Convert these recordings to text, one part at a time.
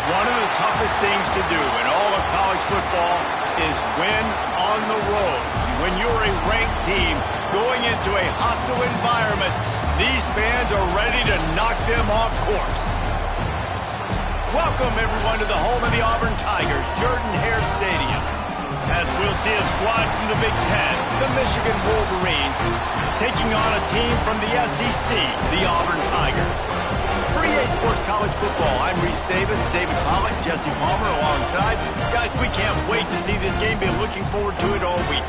One of the toughest things to do in all of college football is win on the road. When you're a ranked team going into a hostile environment, these fans are ready to knock them off course. Welcome, everyone, to the home of the Auburn Tigers, Jordan-Hare Stadium. As we'll see a squad from the Big Ten, the Michigan Wolverines, taking on a team from the SEC, the Auburn Tigers. For EA Sports College Football, I'm Reese Davis, David Pollock, Jesse Palmer alongside. Guys, we can't wait to see this game. Been looking forward to it all week.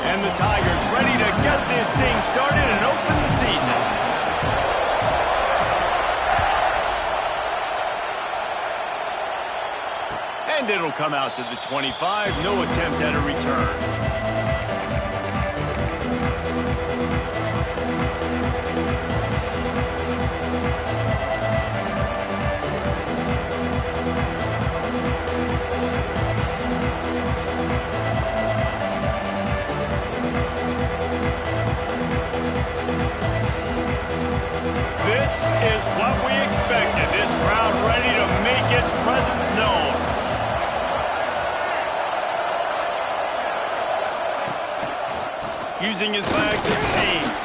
And the Tigers ready to get this thing started and open the season. And it'll come out to the 25. No attempt at a return. This is what we expected. This crowd ready to make its presence known. Using his legs, it's Haynes.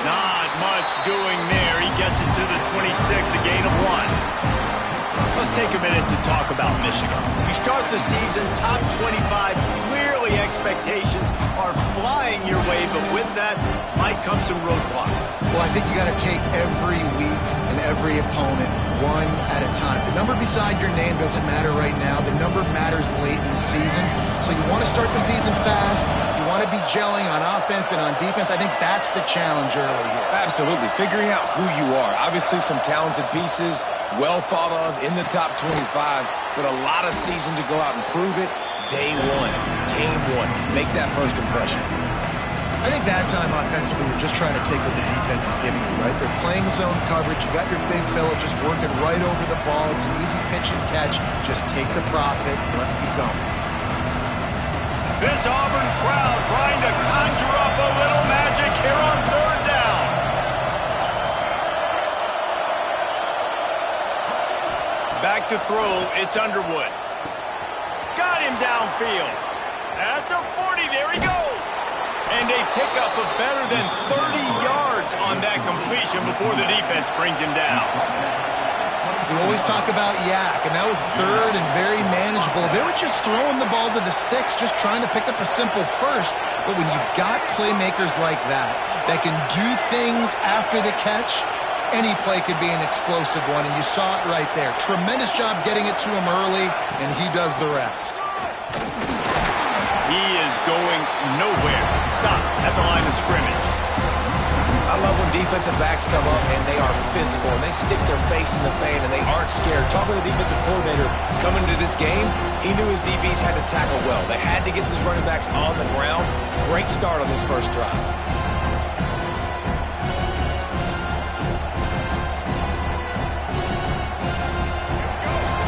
Not much doing there. He gets it to the 26, a gain of 1. Let's take a minute to talk about Michigan. You start the season top 25. Clearly expectations are flying your way, but with that might come some roadblocks. Well, I think you got to take every week and every opponent one at a time. The number beside your name doesn't matter right now. The number matters late in the season. So you want to start the season fast. You want to be gelling on offense and on defense. I think that's the challenge early here. Absolutely. Figuring out who you are. Obviously some talented pieces, well thought of in the top 25, but a lot of season to go out and prove it. Day one, game one. Make that first impression. I think that time offensively, you're just trying to take what the defense is giving you, right? They're playing zone coverage. You got your big fella just working right over the ball. It's an easy pitch and catch. Just take the profit. Let's keep going. This Auburn crowd trying to conjure up a little magic here on third down. Back to throw, it's Underwood. Got him downfield. At the 40, there he goes. And a pickup of better than 30 yards on that completion before the defense brings him down. We always talk about Yak, and that was third and very manageable. They were just throwing the ball to the sticks, just trying to pick up a simple first. But when you've got playmakers like that can do things after the catch, any play could be an explosive one, and you saw it right there. Tremendous job getting it to him early, and he does the rest. He is going nowhere. Stop at the line of scrimmage. I love when defensive backs come up and they are physical and they stick their face in the fan and they aren't scared. Talking to the defensive coordinator coming into this game, he knew his DBs had to tackle well. They had to get these running backs on the ground. Great start on this first drive.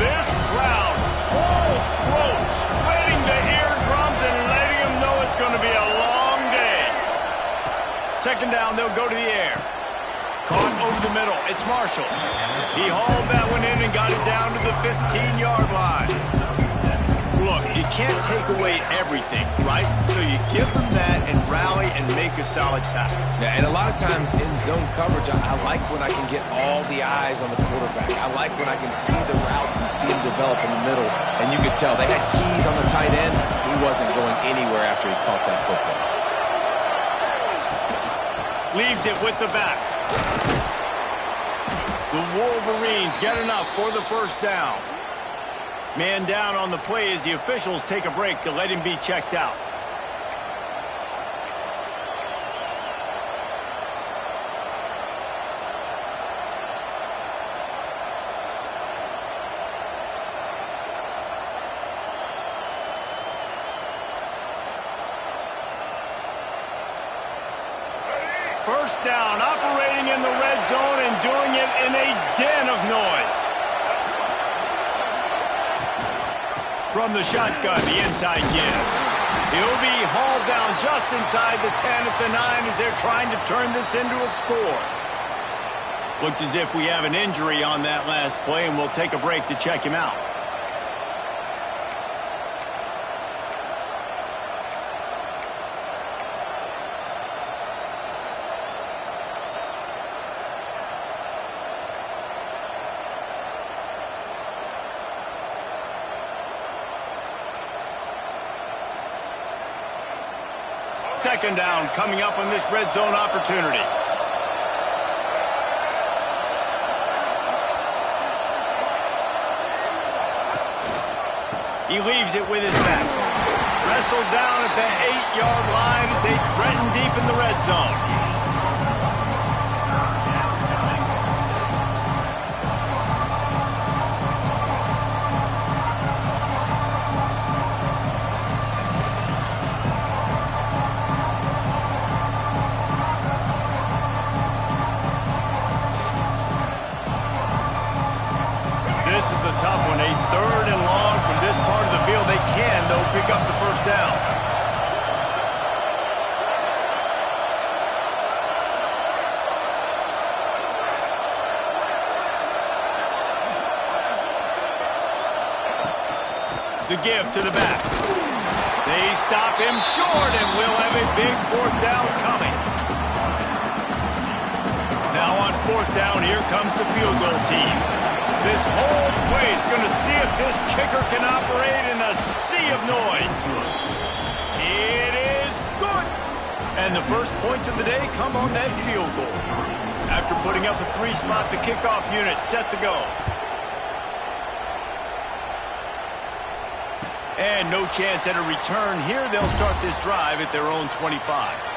This crowd, full throat, spreading the eardrums and letting them know it's going to be a long day. Second down, they'll go to the air. Caught over the middle. It's Marshall. He hauled that one in and got it down to the 15-yard line. Look, you can't take away everything, right? So you give them that and rally and make a solid tackle. Yeah, and a lot of times in zone coverage, I like when I can get all the eyes on the quarterback. I like when I can see the routes and see them develop in the middle. And you could tell they had keys on the tight end. He wasn't going anywhere after he caught that football. Leaves it with the back. The Wolverines get enough for the first down. Man down on the play as the officials take a break to let him be checked out. First down, operating in the red zone and doing it in a den of noise. From the shotgun, the inside give. He'll be hauled down just inside the 10 at the 9 as they're trying to turn this into a score. Looks as if we have an injury on that last play, and we'll take a break to check him out. Second down coming up on this red zone opportunity. He leaves it with his back. Wrestled down at the 8-yard line as they threaten deep in the red zone. This is a tough one. A 3rd and long from this part of the field. They can, though, pick up the first down. The give to the back. They stop him short, and we'll have a big 4th down coming. Now on 4th down, here comes the field goal team. This whole play is going to see if this kicker can operate in a sea of noise. It is good. And the first points of the day come on that field goal. After putting up a 3-spot, the kickoff unit set to go. And no chance at a return here. They'll start this drive at their own 25.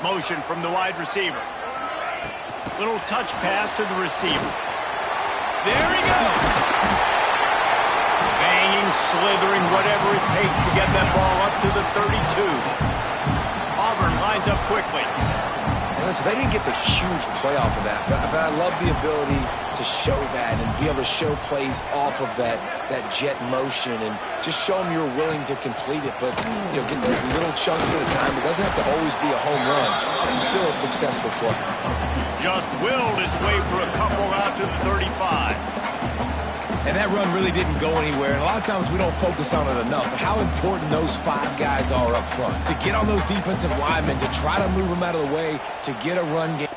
Motion from the wide receiver. Little touch pass to the receiver. There he goes. Banging, slithering, whatever it takes to get that ball up to the 32. Auburn lines up quickly. And listen, they didn't get the huge play off of that, but I love the ability to show that and be able to show plays off of that jet motion and just show them you're willing to complete it. But, you know, get those little chunks at a time. It doesn't have to always be a home run. It's still a successful play. Just willed his way for a couple out to the 35. And that run really didn't go anywhere. And a lot of times we don't focus on it enough. But how important those 5 guys are up front. To get on those defensive linemen, to try to move them out of the way, to get a run game.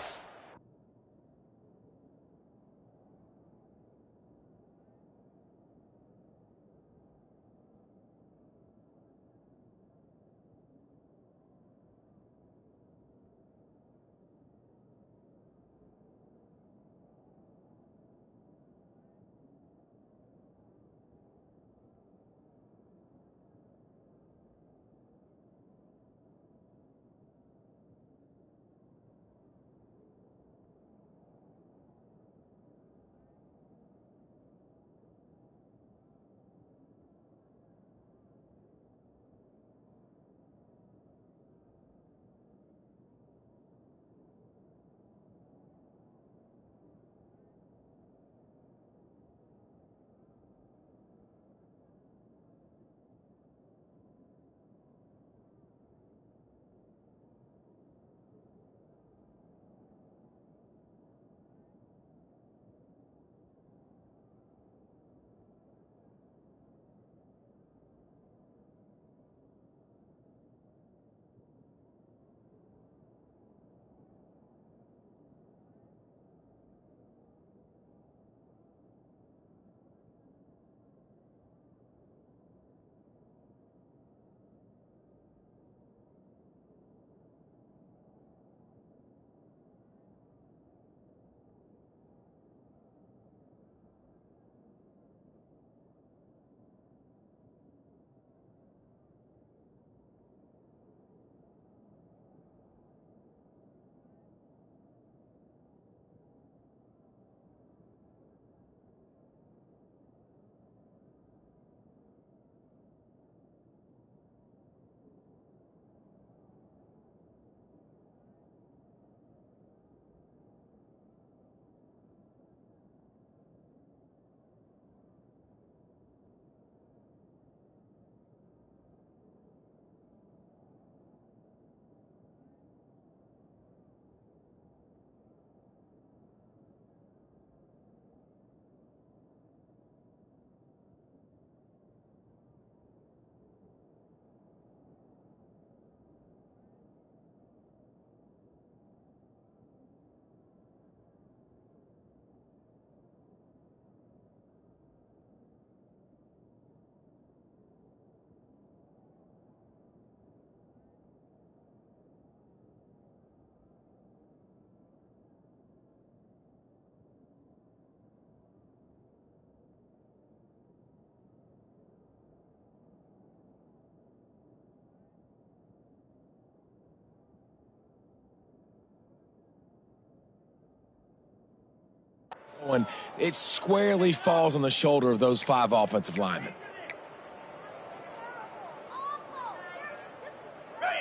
one, it squarely falls on the shoulder of those 5 offensive linemen.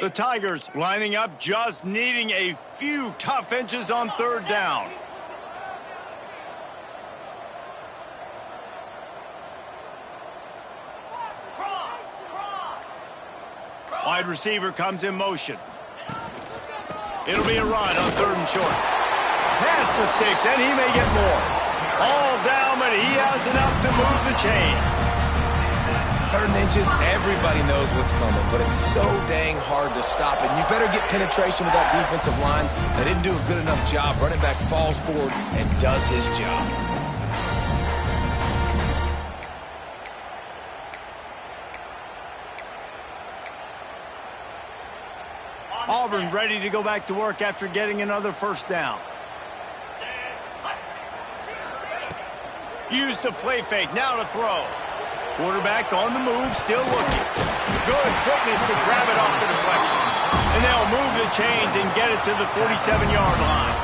The Tigers lining up, just needing a few tough inches on 3rd down. Wide receiver comes in motion. It'll be a run on 3rd and short. Past the sticks, and he may get more. All down, but he has enough to move the chains. 3rd and inches, everybody knows what's coming, but it's so dang hard to stop it. You better get penetration with that defensive line. They didn't do a good enough job. Running back falls forward and does his job. Auburn ready to go back to work after getting another 1st down. Use the play fake, now to throw. Quarterback on the move, still looking. Good quickness to grab it off the deflection. And they'll move the chains and get it to the 47-yard line.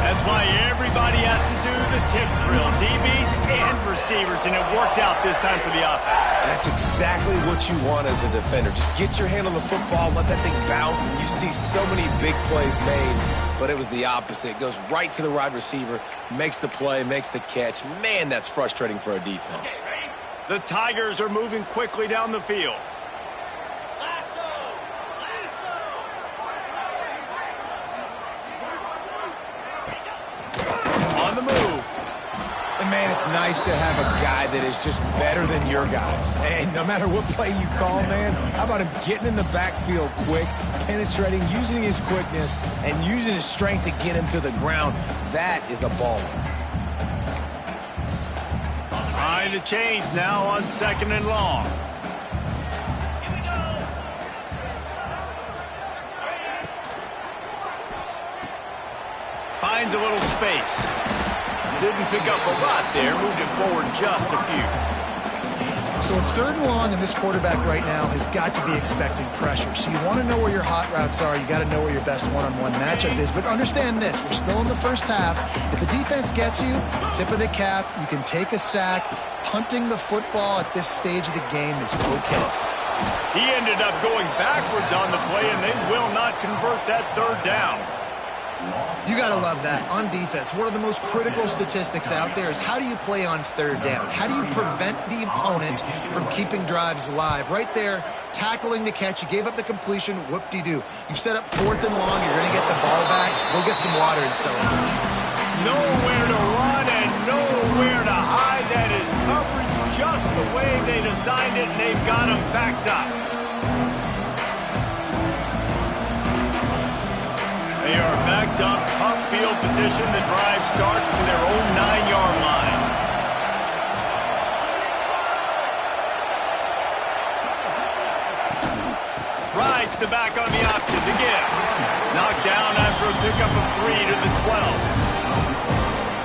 That's why everybody has to do the tip drill, DBs and receivers, and it worked out this time for the offense. That's exactly what you want as a defender. Just get your hand on the football, let that thing bounce, and you see so many big plays made, but it was the opposite. It goes right to the wide receiver, makes the play, makes the catch. Man, that's frustrating for a defense. The Tigers are moving quickly down the field. On the move. And man, it's nice to have a guy that is just better than your guys. And no matter what play you call, man, how about him getting in the backfield quick, penetrating, using his quickness, and using his strength to get him to the ground. That is a baller. Trying to change now on 2nd and long. Finds a little space. Didn't pick up a lot there. Moved it forward just a few. So it's 3rd and long, and this quarterback right now has got to be expecting pressure. So you want to know where your hot routes are. You got to know where your best one-on-one matchup is. But understand this, we're still in the 1st half. If the defense gets you, tip of the cap, you can take a sack. Punting the football at this stage of the game is okay. He ended up going backwards on the play, and they will not convert that 3rd down. You got to love that. On defense, one of the most critical statistics out there is how do you play on 3rd down? How do you prevent the opponent from keeping drives alive? Right there, tackling the catch. You gave up the completion. Whoop-de-doo. You've set up 4th and long. You're going to get the ball back. Go get some water and celebrate. Nowhere to run and nowhere to hide. That is coverage just the way they designed it, and they've got them backed up. They are backed up, tough field position. The drive starts from their own 9-yard line. Rides the back on the option to give. Knocked down after a pickup of 3 to the 12.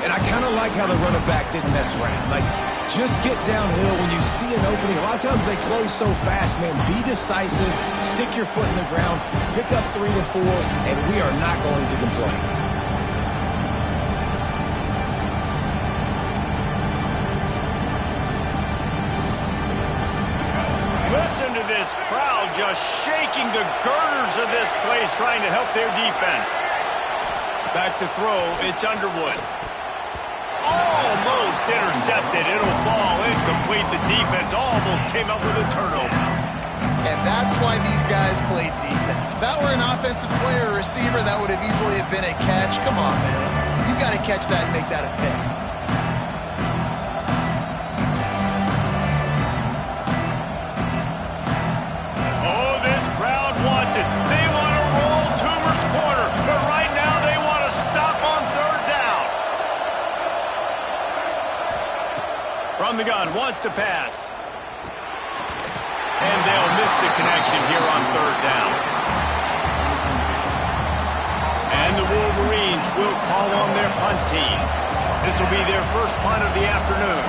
And I kind of like how the running back didn't mess around. Like, just get downhill when you see an opening. A lot of times they close so fast, man. Be decisive, stick your foot in the ground, pick up 3 to 4, and we are not going to complain. Listen to this crowd just shaking the girders of this place, trying to help their defense. Back to throw, it's Underwood. Almost intercepted. It'll fall incomplete. The defense almost came up with a turnover. And that's why these guys played defense. If that were an offensive player or receiver, that would have easily have been a catch. Come on, man. You got to catch that and make that a pick. Oh, this crowd wants it. They want to roll Toomer's corner, but right now they want to stop on 3rd down. From the gun, wants to pass. And they'll miss the connection here on 3rd down. And the Wolverines will call on their punt team. This will be their first punt of the afternoon.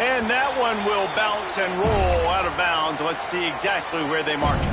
And that one will bounce and roll out of bounds. Let's see exactly where they mark it.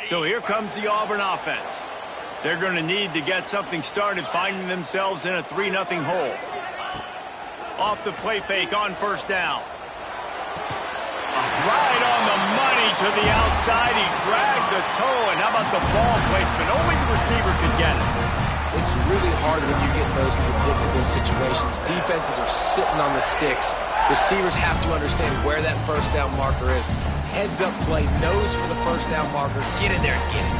So here comes the Auburn offense. They're going to need to get something started, finding themselves in a 3-0 hole. Off the play fake on first down. Right on the money to the outside. He dragged the toe, and how about the ball placement? Only the receiver could get it. It's really hard when you get in those predictable situations. Defenses are sitting on the sticks. Receivers have to understand where that first down marker is. Heads up play, nose for the first down marker. Get in there and get it.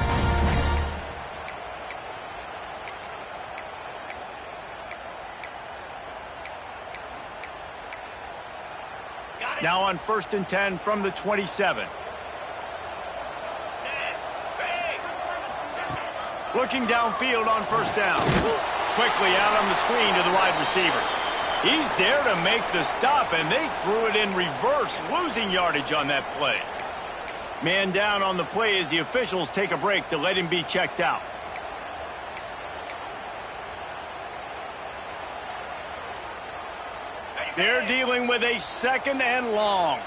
Now on 1st and 10 from the 27. Looking downfield on first down. Quickly out on the screen to the wide receiver. He's there to make the stop, and they threw it in reverse, losing yardage on that play. Man down on the play as the officials take a break to let him be checked out. They're dealing with a 2nd and long.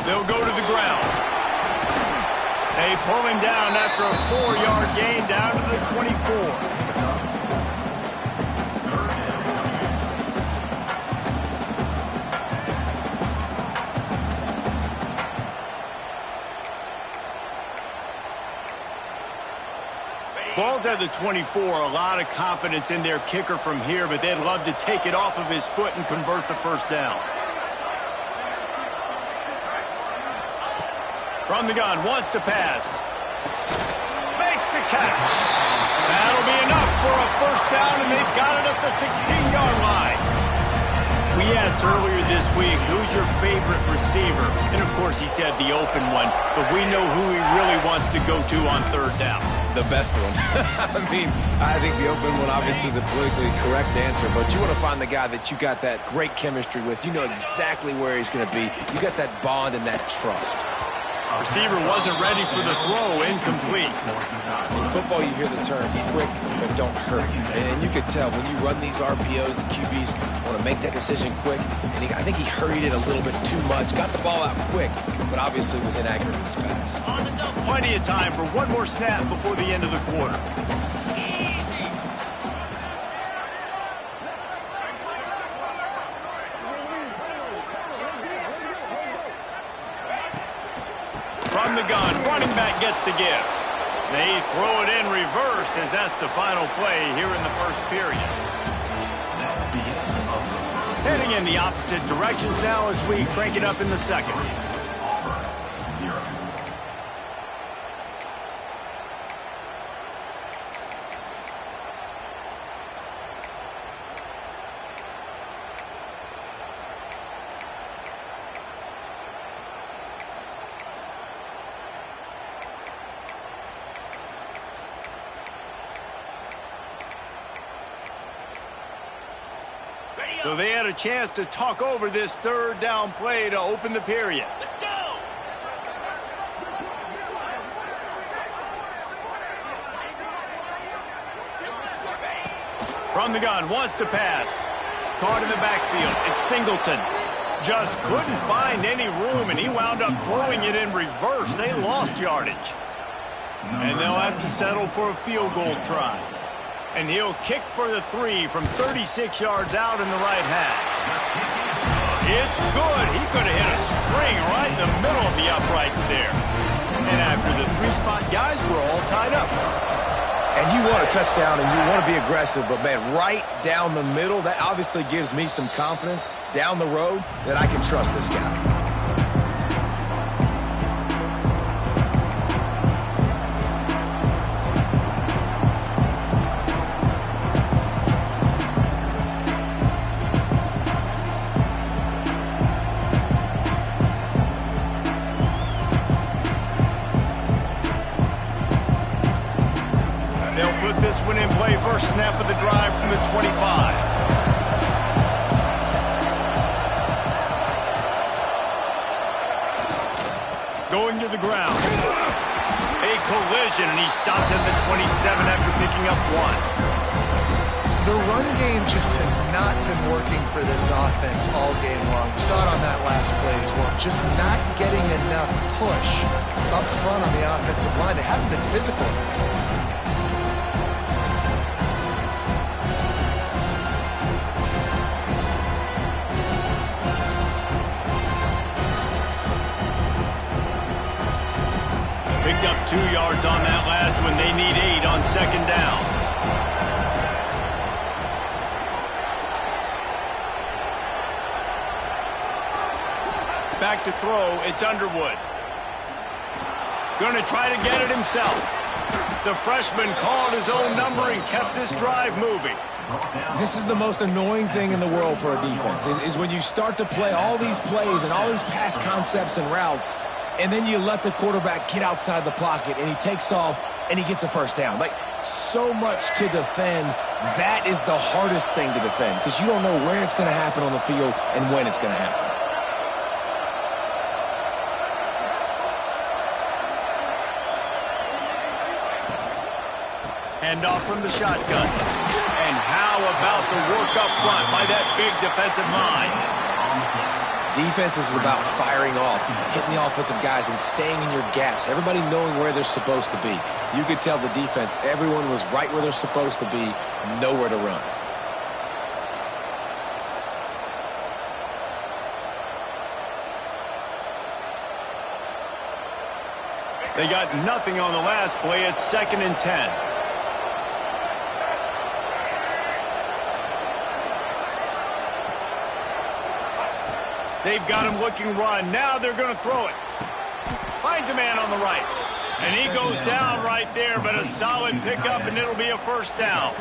They'll go to the ground. They pull him down after a 4-yard gain down to the 24. Ball's at the 24. A lot of confidence in their kicker from here, but they'd love to take it off of his foot and convert the first down. From the gun, wants to pass. Makes the catch. That'll be enough for a first down, and they've got it at the 16-yard line. We asked earlier this week, who's your favorite receiver? And, of course, he said the open one, but we know who he really wants to go to on 3rd down. The best one. I think the open one, obviously the politically correct answer, but you want to find the guy that you got that great chemistry with. You know exactly where he's going to be. You got that bond and that trust. Receiver wasn't ready for the throw, incomplete. In football, you hear the term quick, but don't hurry. And you can tell when you run these RPOs, the QBs want to make that decision quick. And I think he hurried it a little bit too much, got the ball out quick, but obviously was inaccurate with his pass. Plenty of time for one more snap before the end of the quarter. From the gun, running back gets to give. They throw it in reverse as that's the final play here in the first period. Heading in the opposite directions now as we crank it up in the second. So they had a chance to talk over this 3rd down play to open the period. Let's go! From the gun, wants to pass. Caught in the backfield. It's Singleton. Just couldn't find any room, and he wound up throwing it in reverse. They lost yardage. And they'll have to settle for a field goal try. And he'll kick for the 3 from 36 yards out in the right hash. It's good. He could have hit a string right in the middle of the uprights there. And after the 3-spot, guys, we're all tied up. And you want a touchdown and you want to be aggressive, but, man, right down the middle, that obviously gives me some confidence down the road that I can trust this guy. First snap of the drive from the 25. Going to the ground. A collision, and he stopped at the 27 after picking up 1. The run game just has not been working for this offense all game long. We saw it on that last play as well. Just not getting enough push up front on the offensive line. They haven't been physical. Picked up 2 yards on that last one. They need 8 on second down. Back to throw, it's Underwood. Going to try to get it himself. The freshman called his own number and kept this drive moving. This is the most annoying thing in the world for a defense, is when you start to play all these plays and all these pass concepts and routes, and then you let the quarterback get outside the pocket, and he takes off, and he gets a first down. Like, so much to defend. That is the hardest thing to defend, because you don't know where it's going to happen on the field and when it's going to happen. Hand off from the shotgun. And how about the work up front by that big defensive line? Defense is about firing off, hitting the offensive guys, and staying in your gaps. Everybody knowing where they're supposed to be. You could tell the defense, everyone was right where they're supposed to be, nowhere to run. They got nothing on the last play. It's 2nd and 10. They've got him looking run. Now they're going to throw it. Finds a man on the right. And he goes down right there, but a solid pickup, and it'll be a first down.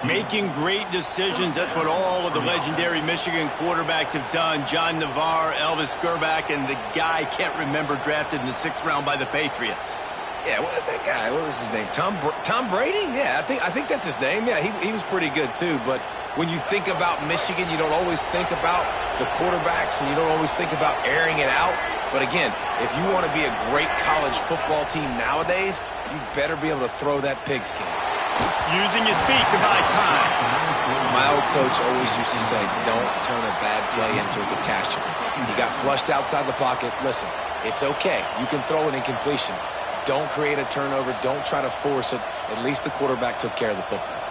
Making great decisions. That's what all of the legendary Michigan quarterbacks have done. John Navarre, Elvis Gerbach, and the guy I can't remember, drafted in the 6th round by the Patriots. Yeah, that guy, what was his name? Tom Brady? Yeah, I think that's his name. Yeah, he was pretty good too, but when you think about Michigan, you don't always think about the quarterbacks, and you don't always think about airing it out. But again, if you want to be a great college football team nowadays, you better be able to throw that pigskin. Using his feet to buy time. My old coach always used to say, don't turn a bad play into a catastrophe. He got flushed outside the pocket. Listen, it's okay. You can throw an incompletion. Don't create a turnover. Don't try to force it. At least the quarterback took care of the football.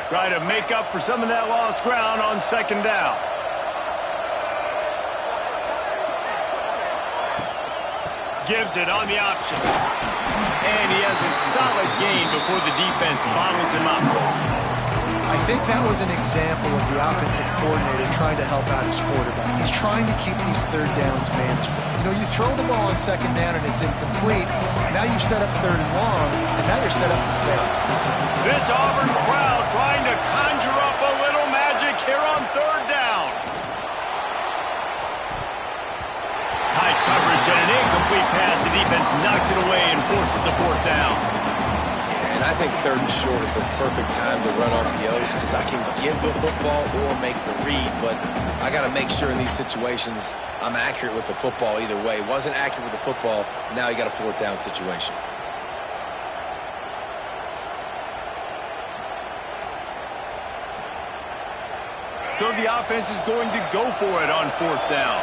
Try to make up for some of that lost ground on second down. Gives it on the option. And he has a solid gain before the defense bottles him up. I think that was an example of the offensive coordinator trying to help out his quarterback. He's trying to keep these third downs manageable. You know, you throw the ball on second down and it's incomplete. Now you've set up 3rd and long, and now you're set up to fail. This Auburn crowd trying to conjure up a little magic here on 3rd down. Tight coverage and an incomplete pass. The defense knocks it away and forces the 4th down. And I think 3rd and short is the perfect time to run RPOs because I can give the football or make the read, but I got to make sure in these situations I'm accurate with the football either way. Wasn't accurate with the football, now you got a 4th down situation. So the offense is going to go for it on 4th down.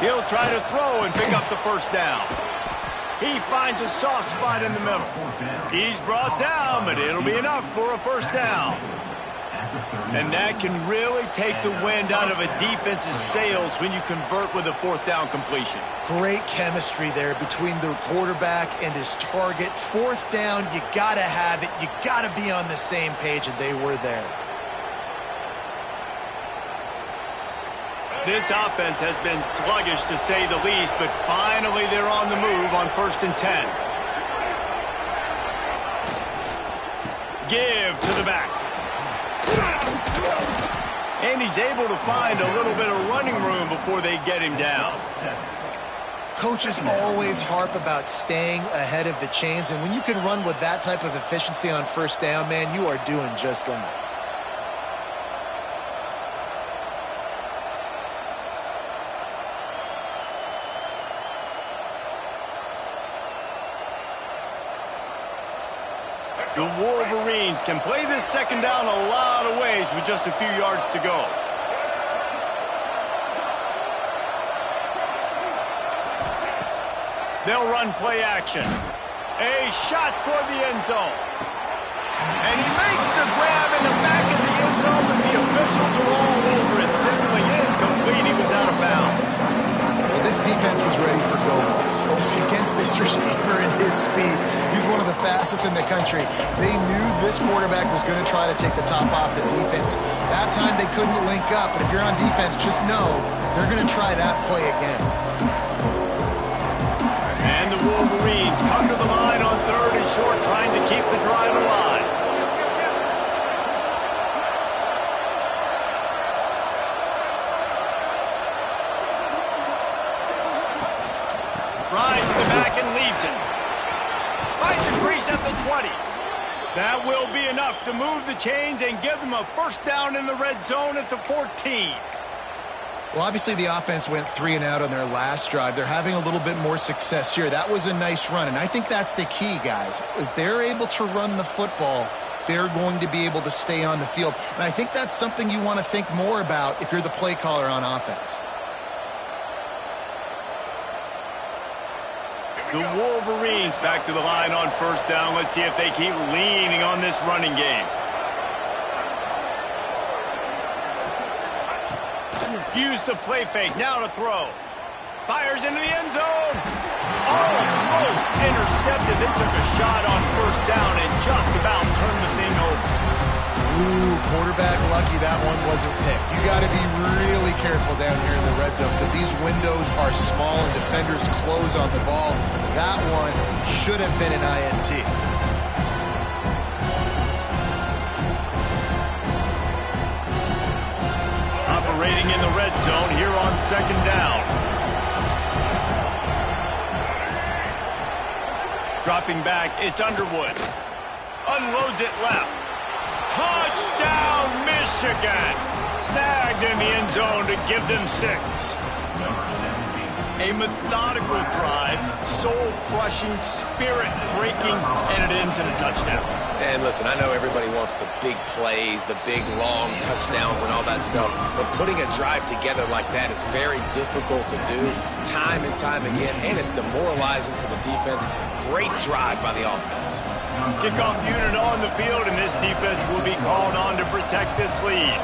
He'll try to throw and pick up the 1st down. He finds a soft spot in the middle. He's brought down, but it'll be enough for a 1st down. And that can really take the wind out of a defense's sails when you convert with a 4th down completion. Great chemistry there between the quarterback and his target. 4th down, you got to have it. You got to be on the same page, and they were there. This offense has been sluggish, to say the least, but finally they're on the move on 1st and 10. Give to the back. And he's able to find a little bit of running room before they get him down. Coaches always harp about staying ahead of the chains, and when you can run with that type of efficiency on 1st down, man, you are doing just that. The Wolverines can play this second down a lot of ways with just a few yards to go. They'll run play action. A shot toward the end zone. And he makes the grab in the back of the end zone, but the officials are all over it, signaling incomplete. He was out of bounds. Well, this defense was ready for goals. Against this receiver and his speed, he's one of the fastest in the country. They knew this quarterback was going to try to take the top off the defense. That time they couldn't link up, but if you're on defense, just know they're going to try that play again. And the Wolverines come to the line on 3rd and short, trying to keep the drive alive. Rides to the back and leaves it. Finds a crease at the 20. That will be enough to move the chains and give them a first down in the red zone at the 14. Well, obviously the offense went 3 and out on their last drive. They're having a little bit more success here. That was a nice run, and I think that's the key, guys. If they're able to run the football, they're going to be able to stay on the field. And I think that's something you want to think more about if you're the play caller on offense. The Wolverines back to the line on first down. Let's see if they keep leaning on this running game. Use the play fake, now to throw. Fires into the end zone. Almost intercepted. They took a shot on first down and just about turned the thing over. Ooh, quarterback lucky that one wasn't picked. You got to be really careful down here in the red zone because these windows are small and defenders close on the ball. That one should have been an INT. Operating in the red zone here on second down. Dropping back, it's Underwood. Unloads it left. Touchdown, Michigan! Snagged in the end zone to give them 6. A methodical drive, soul-crushing, spirit-breaking, and it ends in a touchdown. And listen, I know everybody wants the big plays, the big, long touchdowns and all that stuff, but putting a drive together like that is very difficult to do time and time again, and it's demoralizing for the defense. Great drive by the offense. Kickoff unit on the field, and this defense will be called on to protect this lead.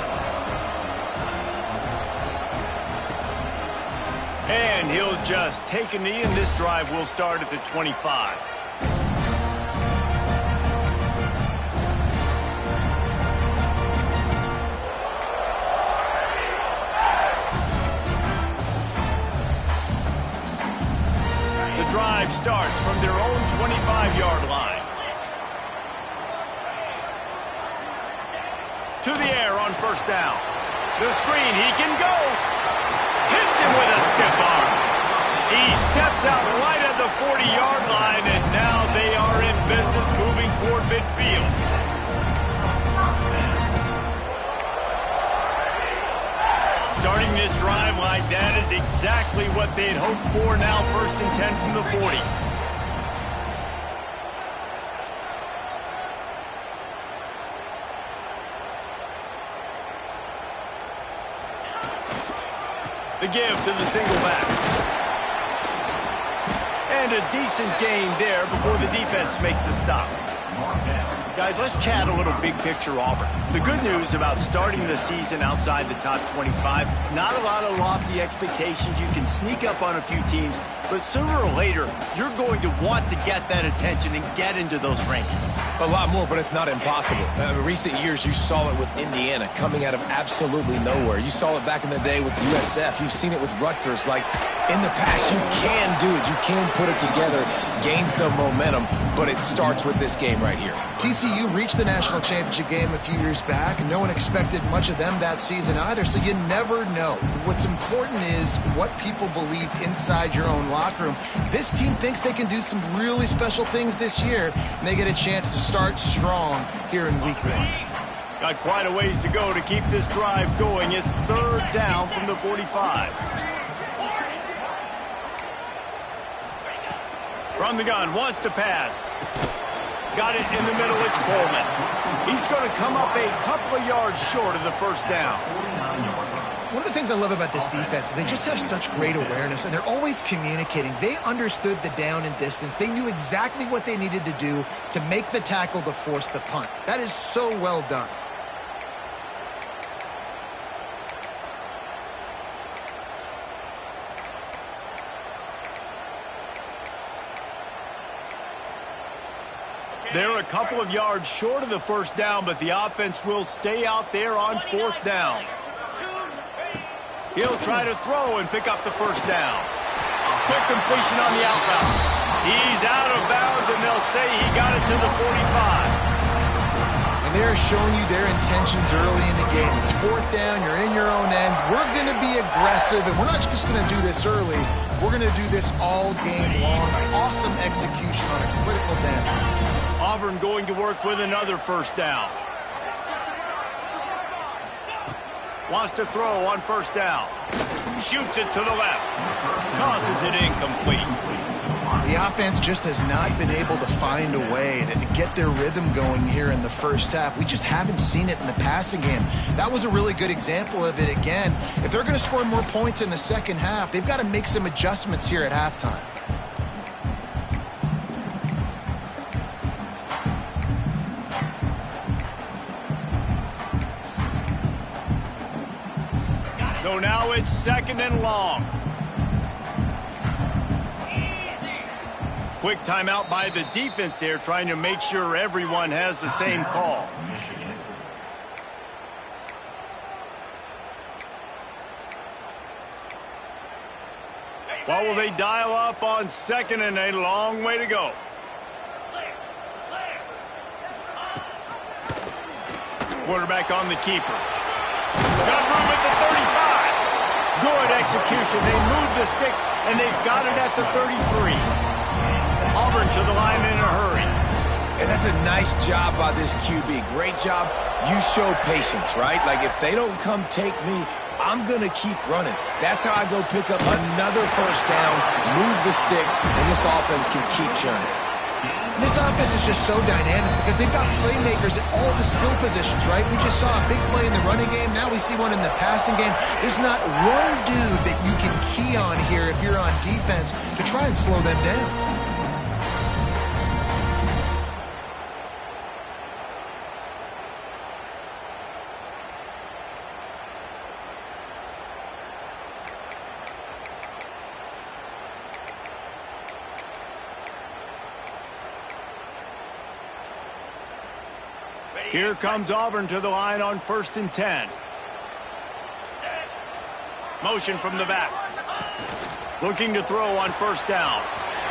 And he'll just take a knee, and this drive will start at the 25. The drive starts from their own 25-yard line. To the air on first down. The screen, he can go. Hits him with a stiff arm. He steps out right at the 40-yard line, and now they are in business moving toward midfield. Starting this drive like that is exactly what they'd hoped for. Now 1st and 10 from the 40. The give to the single back. And a decent gain there before the defense makes the stop. Guys, let's chat a little big picture Auburn. The good news about starting the season outside the top 25, not a lot of lofty expectations. You can sneak up on a few teams, but sooner or later, you're going to want to get that attention and get into those rankings. A lot more, but it's not impossible. In recent years, you saw it with Indiana coming out of absolutely nowhere. You saw it back in the day with USF. You've seen it with Rutgers. Like, in the past, you can do it. You can put it together, gain some momentum, but it starts with this game right here. TCU reached the national championship game a few years back, and no one expected much of them that season either, so you never know. What's important is what people believe inside your own locker room. This team thinks they can do some really special things this year, and they get a chance to start strong here in week 1. Got quite a ways to go to keep this drive going. It's 3rd down from the 45. From the gun, wants to pass. Got it in the middle. It's Coleman. He's going to come up a couple of yards short of the first down. One of the things I love about this defense is they just have such great awareness, and they're always communicating. They understood the down and distance. They knew exactly what they needed to do to make the tackle to force the punt. That is so well done. They're a couple of yards short of the first down, but the offense will stay out there on fourth down. He'll try to throw and pick up the first down. Quick completion on the outbound. He's out of bounds, and they'll say he got it to the 45. And they're showing you their intentions early in the game. It's fourth down, you're in your own end. We're going to be aggressive, and we're not just going to do this early. We're going to do this all game long. Awesome execution on a critical down. Auburn going to work with another first down. Wants to throw on first down. Shoots it to the left. Tosses it incomplete. The offense just has not been able to find a way to get their rhythm going here in the first half. We just haven't seen it in the passing game. That was a really good example of it again. If they're going to score more points in the second half, they've got to make some adjustments here at halftime. So now it's second and long. Quick timeout by the defense there, trying to make sure everyone has the same call. What will they dial up on second and a long way to go? Quarterback on the keeper. Got room at the 35. Good execution. They move the sticks, and they've got it at the 33. Auburn to the line in a hurry. And that's a nice job by this QB. Great job. You show patience, right? Like, if they don't come take me, I'm going to keep running. That's how I go pick up another first down, move the sticks, and this offense can keep churning. This offense is just so dynamic because they've got playmakers at all the skill positions, right? We just saw a big play in the running game. Now we see one in the passing game. There's not one dude that you can key on here if you're on defense to try and slow them down. Here comes Auburn to the line on 1st and 10. Motion from the back. Looking to throw on first down.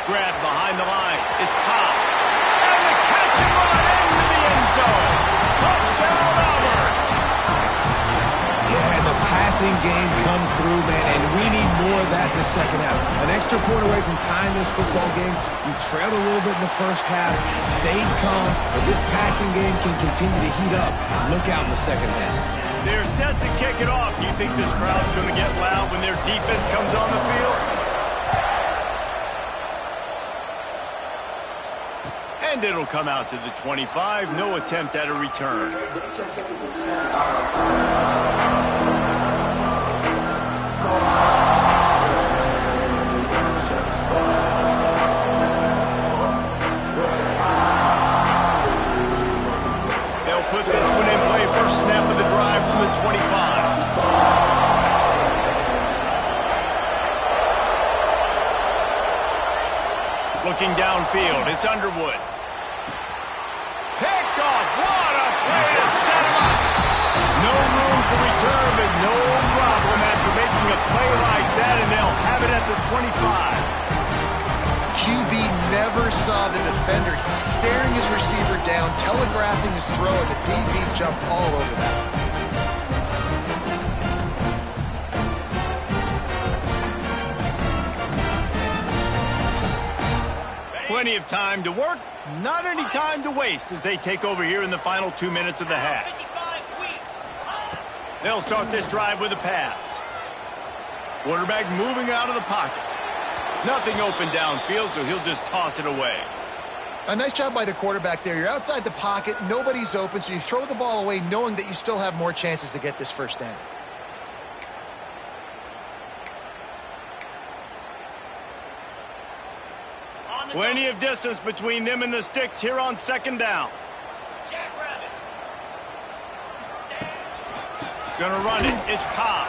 Grab behind the line. It's Cobb. And the catch and run into the end zone. Touchdown, Auburn. Yeah, and the passing game comes through, man, and we need more of that in the second half. An extra point away from tying this football game. We trailed a little bit in the first half, stayed calm, but this passing game can continue to heat up. Look out in the second half. They're set to kick it off. Do you think this crowd's going to get loud when their defense comes on the field? And it'll come out to the 25. No attempt at a return. They'll put this one in play. First snap of the drive from the 25. Looking downfield, it's Underwood. Picked off. What a play to set him up. No room to return, but no problem after making a play like that, and they'll have it at the 25. QB never saw the defender. He's staring his receiver down, telegraphing his throw, and the DB jumped all over that. Plenty of time to work, not any time to waste as they take over here in the final 2 minutes of the half. They'll start this drive with a pass. Quarterback moving out of the pocket. Nothing open downfield, so he'll just toss it away. A nice job by the quarterback there. You're outside the pocket, nobody's open, so you throw the ball away knowing that you still have more chances to get this first down. Plenty of distance between them and the sticks here on second down. Gonna run it. It's Cobb.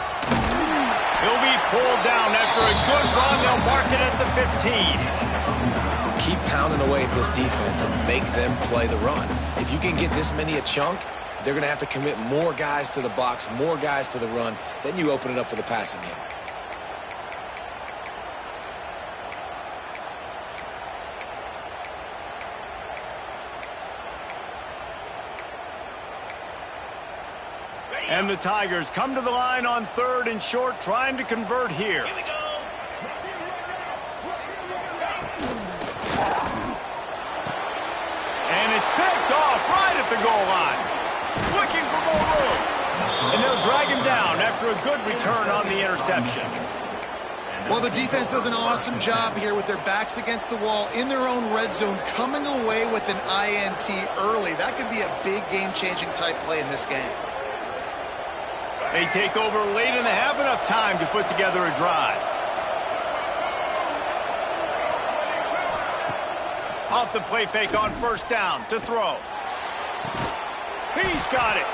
He'll be pulled down after a good run. They'll mark it at the 15. Keep pounding away at this defense and make them play the run. If you can get this many a chunk, they're going to have to commit more guys to the box, more guys to the run. Then you open it up for the passing game. And the Tigers come to the line on 3rd and short, trying to convert here. Here we go. And it's picked off right at the goal line. Looking for more room. And they'll drag him down after a good return on the interception. Well, the defense does an awesome job here with their backs against the wall in their own red zone, coming away with an INT early. That could be a big game-changing type play in this game. They take over late and they have enough time to put together a drive. Off the play fake on first down to throw. He's got it.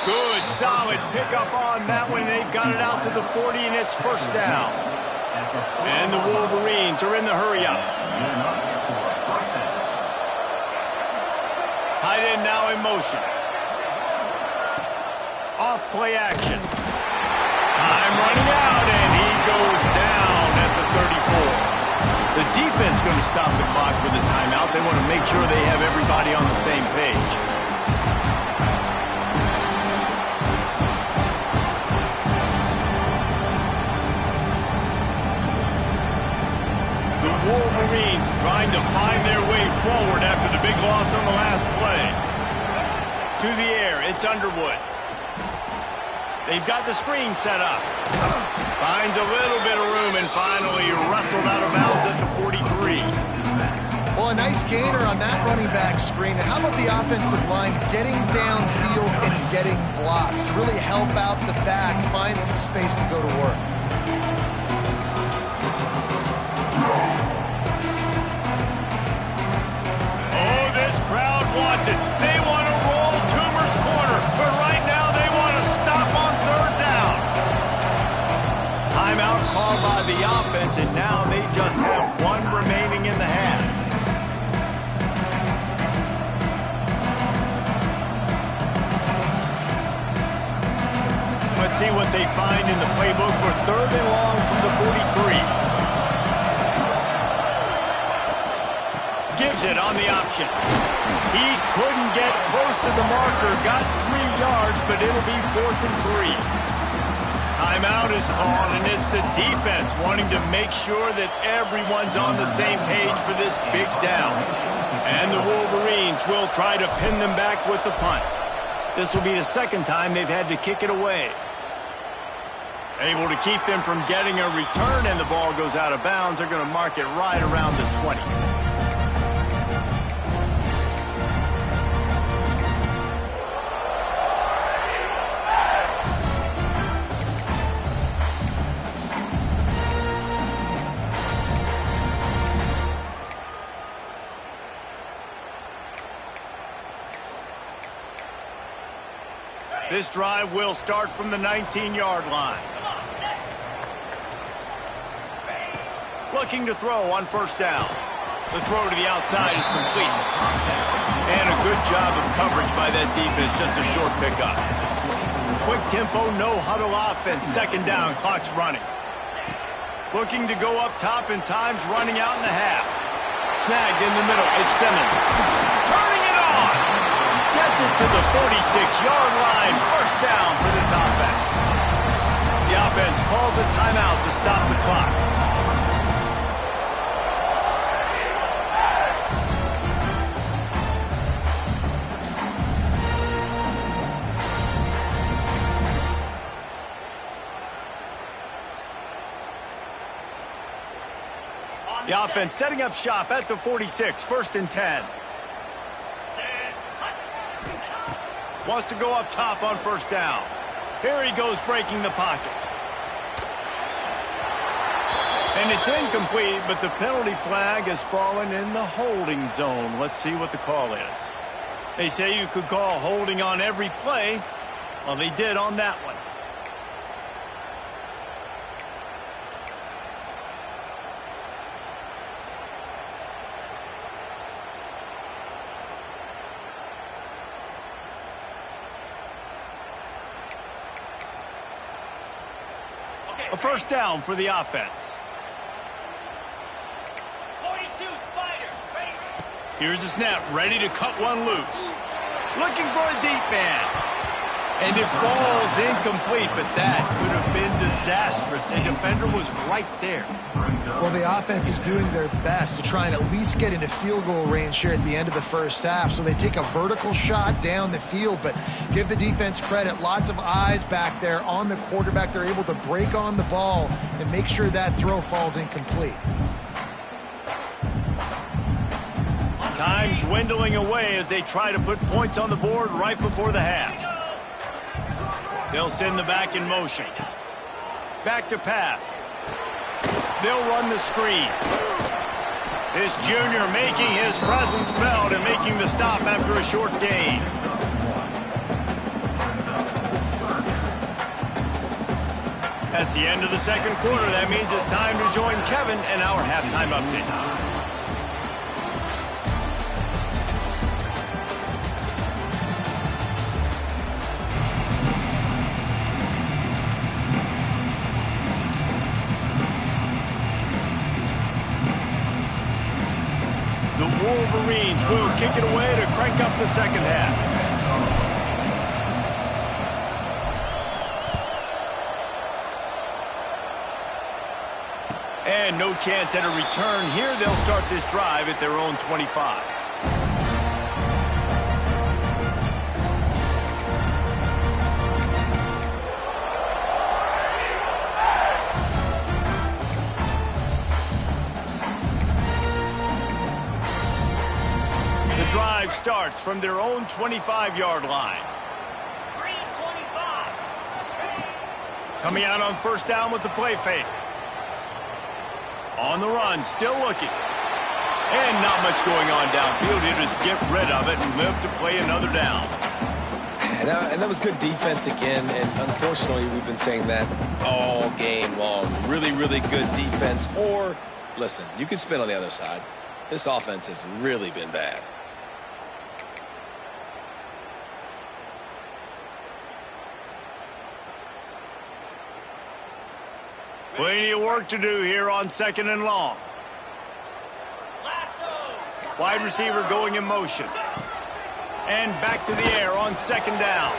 Good, solid pickup on that one. They've got it out to the 40, and it's first down. And the Wolverines are in the hurry-up. Tight end now in motion. Off play action. Time running out, and he goes down at the 34. The defense going to stop the clock with a timeout. They want to make sure they have everybody on the same page. The Wolverines trying to find their way forward after the big loss on the last play. To the air, it's Underwood. They've got the screen set up. Finds a little bit of room and finally wrestled out of bounds at the 43. Well, a nice gainer on that running back screen. How about the offensive line getting downfield and getting blocks to really help out the back, find some space to go to work? Oh, this crowd wants it. They want to roll Toomer's corner, but right now they want to stop on 3rd down. Timeout called by the offense, and now they just have one remaining in the half. Let's see what they find in the playbook for 3rd and long from the 43. Gives it on the option. He couldn't get close to the marker, got 3 yards, but it'll be 4th and 3. Timeout is called, and it's the defense wanting to make sure that everyone's on the same page for this big down. And the Wolverines will try to pin them back with the punt. This will be the second time they've had to kick it away. Able to keep them from getting a return, and the ball goes out of bounds. They're going to mark it right around the 20. This drive will start from the 19-yard line. Looking to throw on first down. The throw to the outside is complete. And a good job of coverage by that defense, just a short pickup. Quick tempo, no huddle offense. Second down, clock's running. Looking to go up top, and time's running out in the half. Snagged in the middle, it's Simmons. Turning it on! Gets it to the 46-yard line. First down for this offense. The offense calls a timeout to stop the clock. The offense setting up shop at the 46, 1st and 10. Wants to go up top on first down. Here he goes breaking the pocket. And it's incomplete, but the penalty flag has fallen in the holding zone. Let's see what the call is. They say you could call holding on every play. Well, they did on that one. A first down for the offense. 42 Spider, ready. Here's the snap, ready to cut one loose. Looking for a deep man. And it falls incomplete, but that could have been disastrous. A defender was right there. Well, the offense is doing their best to try and at least get into field goal range here at the end of the first half. So they take a vertical shot down the field, but give the defense credit. Lots of eyes back there on the quarterback. They're able to break on the ball and make sure that throw falls incomplete. Time dwindling away as they try to put points on the board right before the half. They'll send the back in motion. Back to pass. They'll run the screen. This junior making his presence felt and making the stop after a short gain. That's the end of the second quarter. That means it's time to join Kevin and our halftime update. The Wolverines will kick it away to crank up the second half. And no chance at a return here. They'll start this drive at their own 25. Drive starts from their own 25-yard line. 325. Coming out on first down with the play fake. On the run, still looking. And not much going on downfield. He'll just get rid of it and live to play another down. And that was good defense again, and unfortunately we've been saying that all game long. Really, really good defense. Or, listen, you can spin on the other side. This offense has really been bad. Plenty of work to do here on second and long. Lasso. Wide receiver going in motion. And back to the air on second down.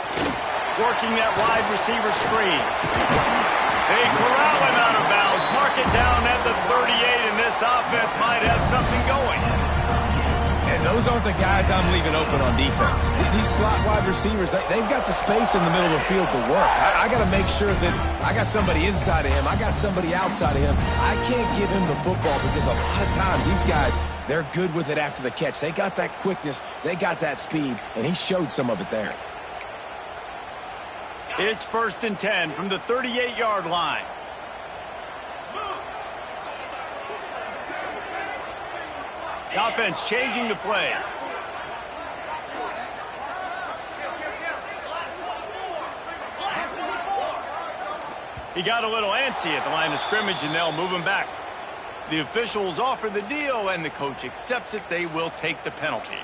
Working that wide receiver screen. They corral him out of bounds. Mark it down at the 38, and this offense might have something going. And those aren't the guys I'm leaving open on defense. These slot wide receivers, they've got the space in the middle of the field to work. I got to make sure that I got somebody inside of him. I got somebody outside of him. I can't give him the football because a lot of times these guys, they're good with it after the catch. They got that quickness. They got that speed, and he showed some of it there. It's 1st and 10 from the 38-yard line. The offense changing the play. He got a little antsy at the line of scrimmage, and they'll move him back. The officials offer the deal, and the coach accepts it. They will take the penalty.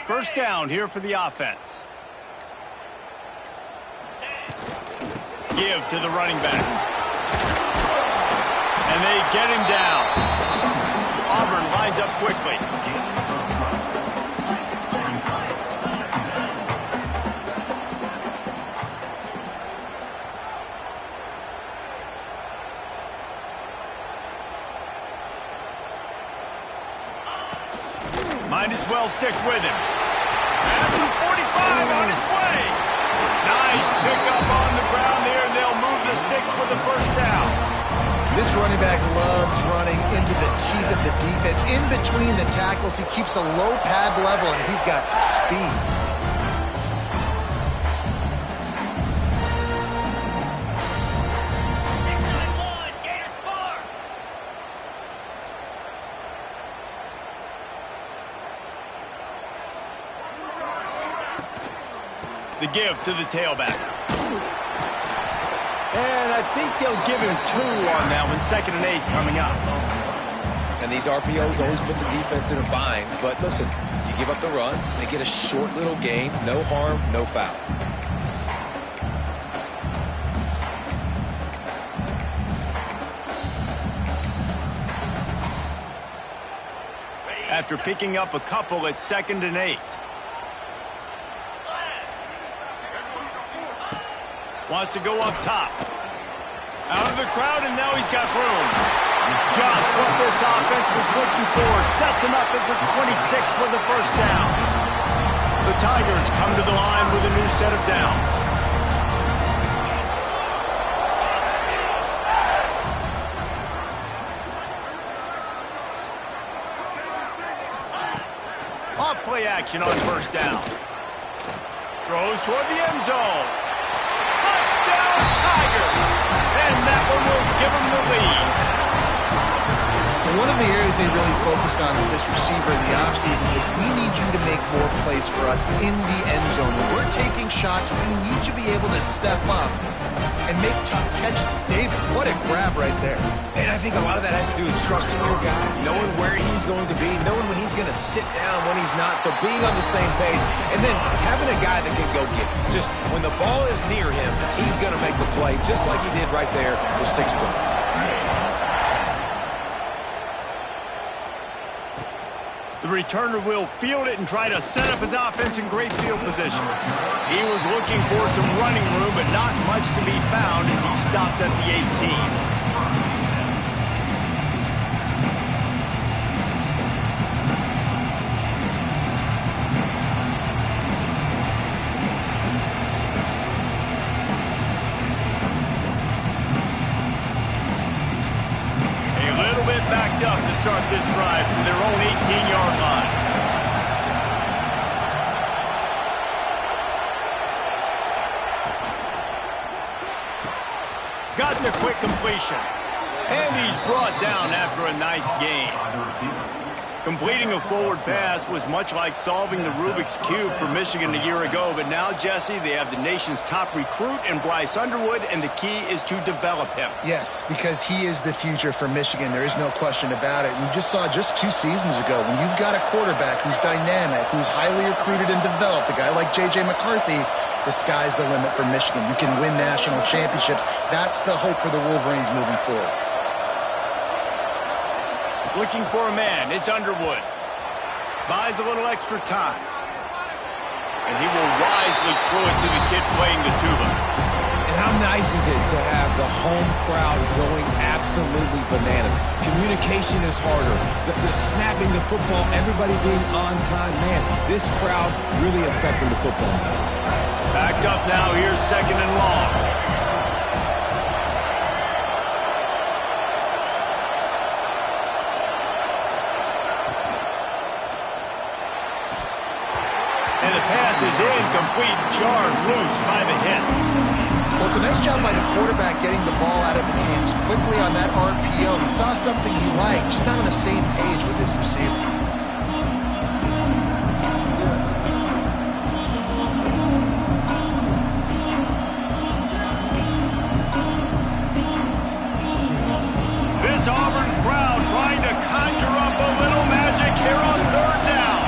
First down here for the offense. Give to the running back. And they get him down. Auburn lines up quickly. Might as well stick with him. And the 45 on its way. Nice pickup on the ground there, and they'll move the sticks with the first down. This running back loves running into the teeth of the defense. In between the tackles, he keeps a low pad level, and he's got some speed. The give to the tailback. And I think they'll give him 2 on that one. 2nd and 8 coming up. And these RPOs always put the defense in a bind. But listen, you give up the run, they get a short little gain. No harm, no foul. After picking up a couple, it's 2nd and 8. Wants to go up top. Out of the crowd, and now he's got room. Just what this offense was looking for. Sets him up at the 26 with the first down. The Tigers come to the line with a new set of downs. Off play action on first down. Throws toward the end zone. Touchdown, Tiger! And that one will give him the lead. One of the areas they really focused on with this receiver in the offseason was we need you to make more plays for us in the end zone. When we're taking shots, we need you to be able to step up and make tough catches. David, what a grab right there. And I think a lot of that has to do with trusting your guy, knowing where he's going to be, knowing when he's going to sit down, when he's not. So being on the same page, and then having a guy that can go get him. Just when the ball is near him, he's going to make the play, just like he did right there for 6 points. The returner will field it and try to set up his offense in great field position. He was looking for some running room, but not much to be found as he stopped at the 18. Backed up to start this drive from their own 18-yard line. Got the quick completion. And he's brought down after a nice gain. Completing a forward pass was much like solving the Rubik's Cube for Michigan a year ago, but now, Jesse, they have the nation's top recruit in Bryce Underwood, and the key is to develop him. Yes, because he is the future for Michigan. There is no question about it. We just saw just 2 seasons ago, when you've got a quarterback who's dynamic, who's highly recruited and developed, a guy like J.J. McCarthy, the sky's the limit for Michigan. You can win national championships. That's the hope for the Wolverines moving forward. Looking for a man. It's Underwood. Buys a little extra time. And he will wisely throw it to the kid playing the tuba. And how nice is it to have the home crowd going absolutely bananas? Communication is harder. The snapping the football, everybody being on time. Man, this crowd really affecting the football game. Backed up now. Here's 2nd and long. And the pass is incomplete, jarred loose by the hit. Well, it's a nice job by the quarterback getting the ball out of his hands quickly on that RPO. He saw something he liked, just not on the same page with his receiver. This Auburn crowd trying to conjure up a little magic here on 3rd down.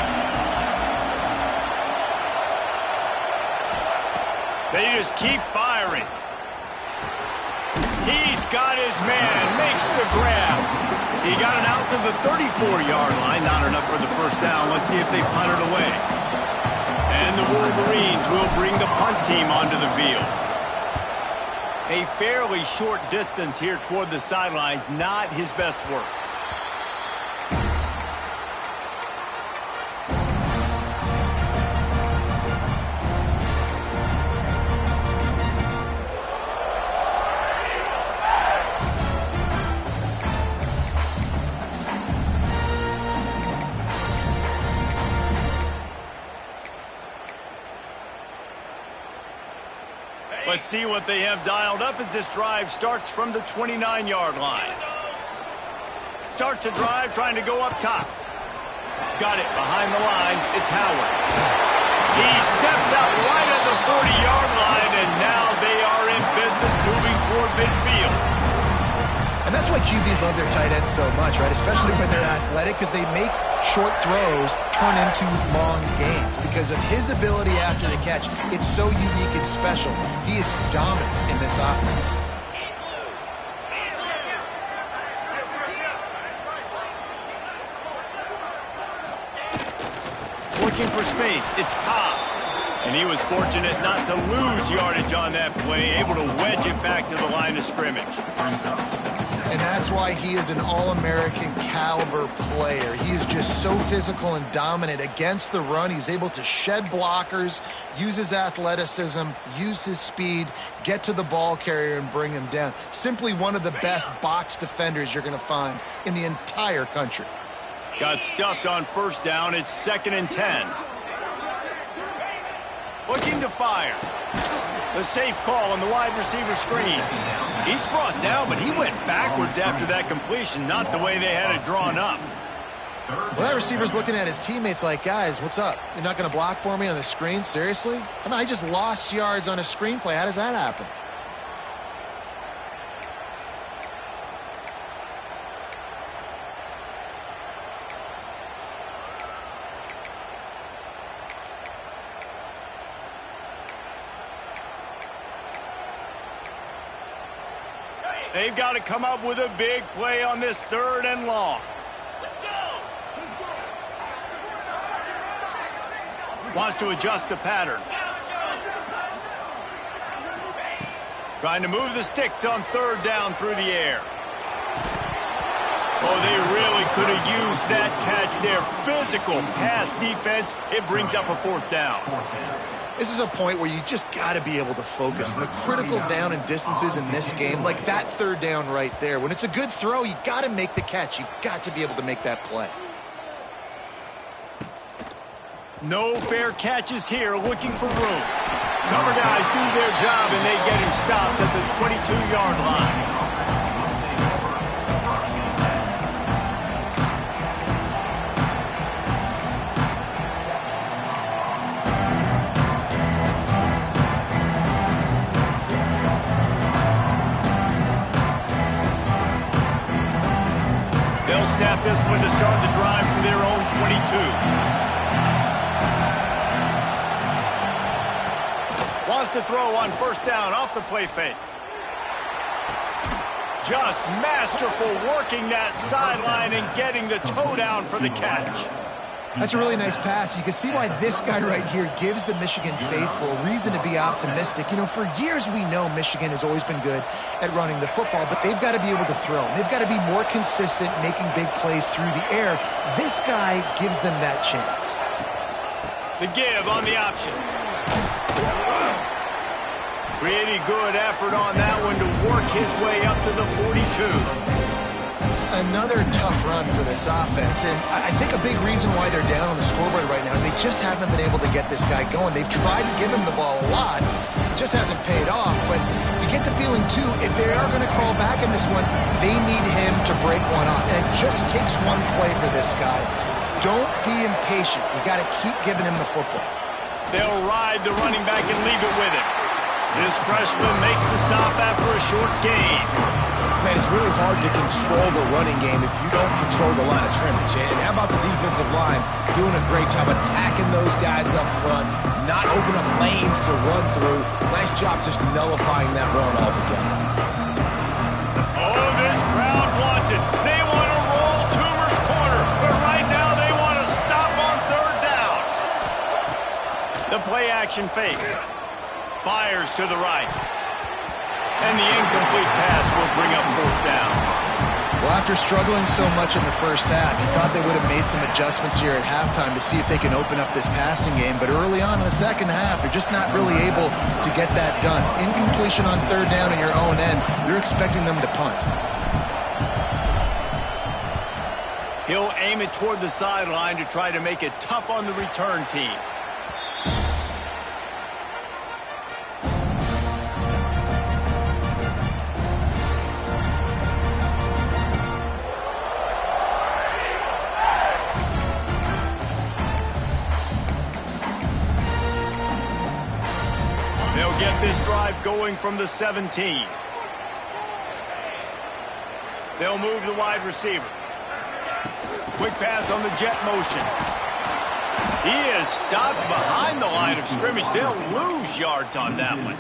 They just keep firing. He's got his man, makes the grab. He got it out to the 34-yard line. Not enough for the first down. Let's see if they punt it away. And the Wolverines will bring the punt team onto the field. A fairly short distance here toward the sidelines, not his best work. see what they have dialed up as this drive starts from the 29-yard line. Starts a drive trying to go up top. Got it behind the line. It's Howard. He steps out right at the 40-yard line, and now they are in business moving toward midfield. And that's why QBs love their tight ends so much, right? Especially when they're athletic, because they make short throws turn into long gains. Because of his ability after the catch, it's so unique and special. He is dominant in this offense. Looking for space, it's Cobb. And he was fortunate not to lose yardage on that play, able to wedge it back to the line of scrimmage. And that's why he is an All-American caliber player. He is just so physical and dominant against the run. He's able to shed blockers, use his athleticism, use his speed, get to the ball carrier and bring him down. Simply one of the best box defenders you're going to find in the entire country. Got stuffed on first down. It's 2nd and 10. Looking to fire. The safe call on the wide receiver screen. He's brought down, but he went backwards after that completion, not the way they had it drawn up. Well, that receiver's looking at his teammates like, guys, what's up? You're not going to block for me on the screen? Seriously? I mean, I just lost yards on a screenplay. How does that happen? They've got to come up with a big play on this 3rd and long. Let's go! Wants to adjust the pattern. Trying to move the sticks on 3rd down through the air. Oh, they really could have used that catch there. Physical pass defense. It brings up a 4th down. This is a point where you just got to be able to focus. And the critical down and distances in this game, like that 3rd down right there, when it's a good throw, you got to make the catch. You've got to be able to make that play. No fair catches here, looking for room. Cover guys do their job, and they get him stopped at the 22-yard line. They'll snap this one to start the drive from their own 22. Wants to throw on 1st down off the play fake. Just masterful working that sideline and getting the toe down for the catch. That's a really nice pass. You can see why this guy right here gives the Michigan faithful reason to be optimistic. You know, for years we know Michigan has always been good at running the football, but they've got to be able to throw. They've got to be more consistent making big plays through the air. This guy gives them that chance. The give on the option. Pretty good effort on that one to work his way up to the 42. Another tough run for this offense, and I think a big reason why they're down on the scoreboard right now is they just haven't been able to get this guy going. They've tried to give him the ball a lot. It just hasn't paid off, but you get the feeling, too, if they are going to crawl back in this one, they need him to break one off, and it just takes one play for this guy. Don't be impatient. You got to keep giving him the football. They'll ride the running back and leave it with him. This freshman makes the stop after a short gain. Man, it's really hard to control the running game if you don't control the line of scrimmage. And how about the defensive line doing a great job attacking those guys up front, not open up lanes to run through. Nice job just nullifying that run altogether. Oh, this crowd wants it. They want to roll Toomer's corner, but right now they want to stop on 3rd down. The play action fake. Fires to the right. And the incomplete pass will bring up 4th down. Well, after struggling so much in the first half, you thought they would have made some adjustments here at halftime to see if they can open up this passing game. But early on in the second half, they're just not really able to get that done. Incompletion on 3rd down in your own end, you're expecting them to punt. He'll aim it toward the sideline to try to make it tough on the return team. throwing from the 17. They'll move the wide receiver. Quick pass on the jet motion. He is stopped behind the line of scrimmage. They'll lose yards on that one.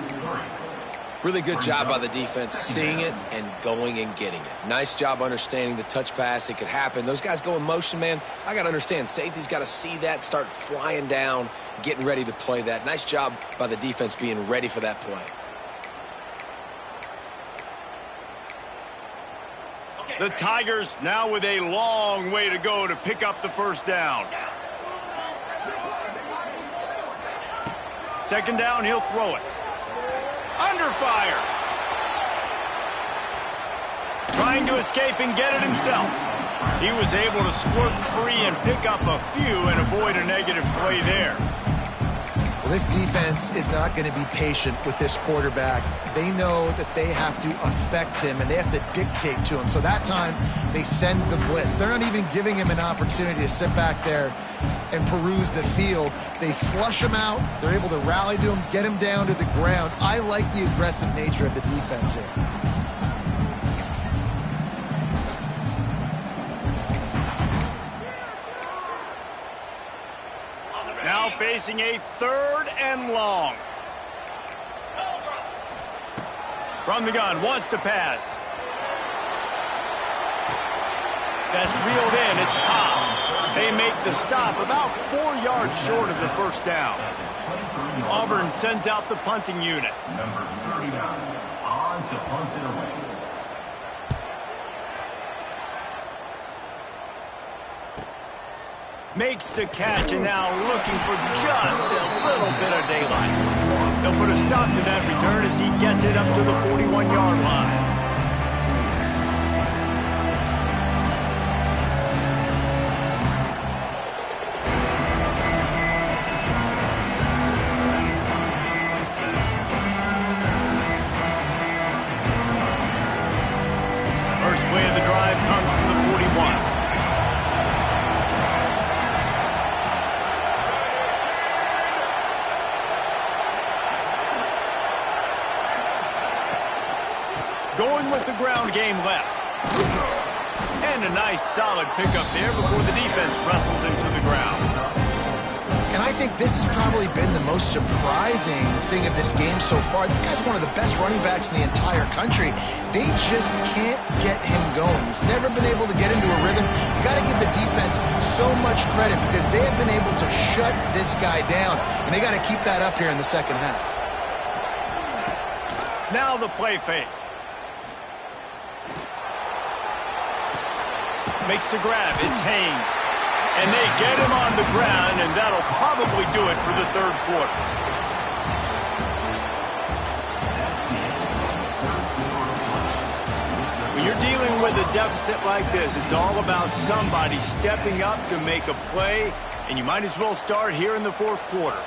Really good job by the defense seeing it and going and getting it. Nice job understanding the touch pass. It could happen. Those guys go in motion, man. I got to understand. Safety's got to see that, start flying down, getting ready to play that. Nice job by the defense being ready for that play. The Tigers now with a long way to go to pick up the first down. Second down, he'll throw it. Under fire. Trying to escape and get it himself. He was able to squirt free and pick up a few and avoid a negative play there. Well, this defense is not going to be patient with this quarterback. They know that they have to affect him and they have to dictate to him. So that time, they send the blitz. They're not even giving him an opportunity to sit back there and peruse the field. They flush him out. They're able to rally to him, get him down to the ground. I like the aggressive nature of the defense here. Now facing a 3rd and long. From the gun, wants to pass. That's reeled in, it's Cobb. They make the stop about 4 yards short of the first down. Auburn sends out the punting unit. Number 39, on to punt it away. Makes the catch and now looking for just a little bit of daylight. They'll put a stop to that return as he gets it up to the 41-yard line. First play of the drive comes from the 41. Going with the ground game left. And a nice solid pickup there before the defense wrestles into the ground. And I think this has probably been the most surprising thing of this game so far. This guy's one of the best running backs in the entire country. They just can't get him going. He's never been able to get into a rhythm. You got to give the defense so much credit because they have been able to shut this guy down. And they got to keep that up here in the second half. Now the play fake. Makes the grab. It's Haynes. And they get him on the ground, and that'll probably do it for the 3rd quarter. When you're dealing with a deficit like this, it's all about somebody stepping up to make a play, and you might as well start here in the 4th quarter.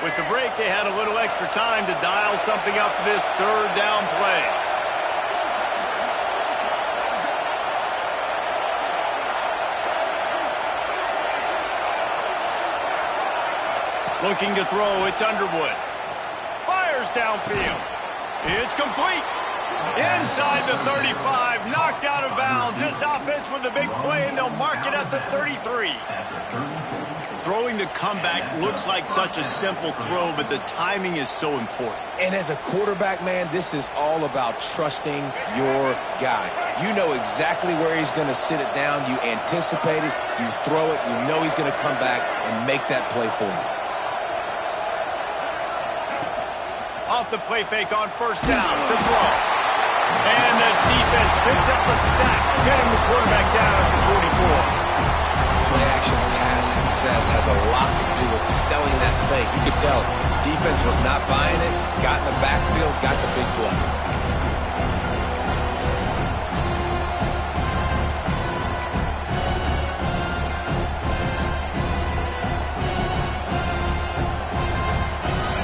With the break, they had a little extra time to dial something up for this 3rd down play. Looking to throw, it's Underwood. Fires downfield. It's complete. Inside the 35, knocked out of bounds. This offense with a big play, and they'll mark it at the 33. Throwing the comeback looks like such a simple throw, but the timing is so important. And as a quarterback, man, this is all about trusting your guy. You know exactly where he's going to sit it down. You anticipate it. You throw it. You know he's going to come back and make that play for you. Off the play fake on first down to throw. And the defense picks up a sack, getting the quarterback down at the 44. Play action pass success has a lot to do with selling that fake. You could tell defense was not buying it, got in the backfield, got the big play.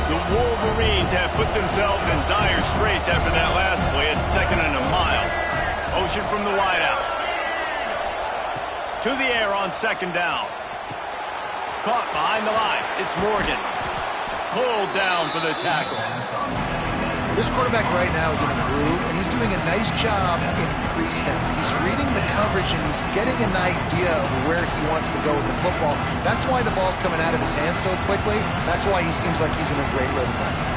The Wolverines have put themselves in dire straits after that last play at 2nd and a mile. Motion from the wideout. To the air on 2nd down. Caught behind the line. It's Morgan. Pulled down for the tackle. This quarterback right now is in a groove, and he's doing a nice job in pre-snap. He's reading the coverage, and he's getting an idea of where he wants to go with the football. That's why the ball's coming out of his hands so quickly. That's why he seems like he's in a great rhythm right now.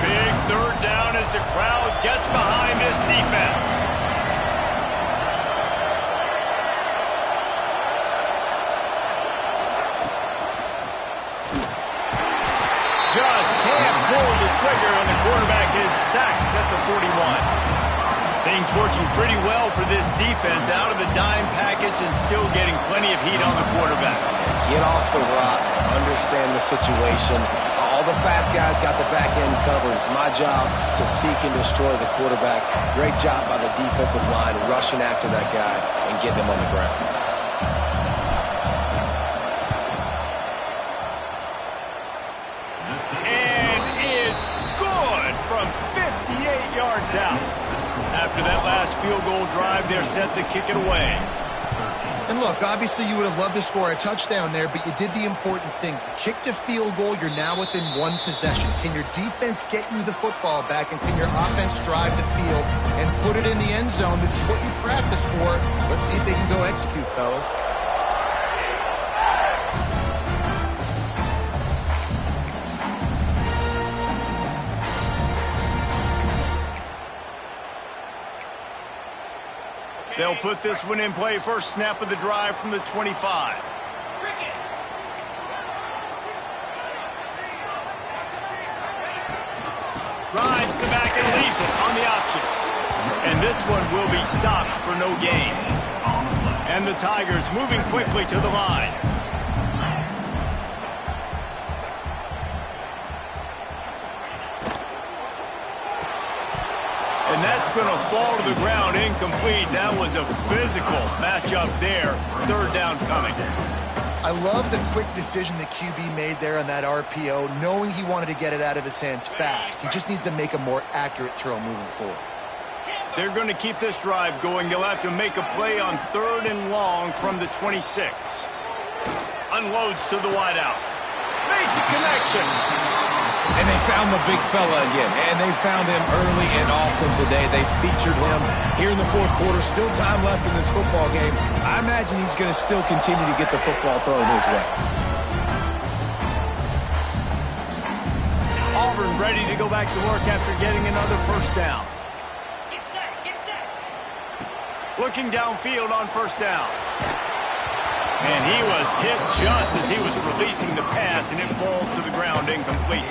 Big 3rd down as the crowd gets behind this defense. Just can't pull the trigger, and the quarterback is sacked at the 41. Things working pretty well for this defense, out of the dime package and still getting plenty of heat on the quarterback. Get off the rock, understand the situation. All the fast guys got the back end covered. It's my job to seek and destroy the quarterback. Great job by the defensive line rushing after that guy and getting him on the ground. Yards out. After that last field goal drive, they're set to kick it away. And look, obviously you would have loved to score a touchdown there, but you did the important thing. Kicked a field goal, you're now within one possession. Can your defense get you the football back, and can your offense drive the field and put it in the end zone? This is what you practice for. Let's see if they can go execute, fellas. They'll put this one in play. First snap of the drive from the 25. Rides the back and leaves it on the option. And this one will be stopped for no gain. And the Tigers moving quickly to the line. And that's going to fall to the ground incomplete. That was a physical matchup there. 3rd down coming. I love the quick decision the QB made there on that RPO, knowing he wanted to get it out of his hands fast. He just needs to make a more accurate throw moving forward. They're going to keep this drive going. They'll have to make a play on 3rd and long from the 26. Unloads to the wideout. Makes a connection. And they found the big fella again, and they found him early and often today. They featured him here in the 4th quarter. Still time left in this football game. I imagine he's going to still continue to get the football thrown his way. Auburn ready to go back to work after getting another 1st down. Get set, get set. Looking downfield on 1st down. And he was hit just as he was releasing the pass, and it falls to the ground incomplete.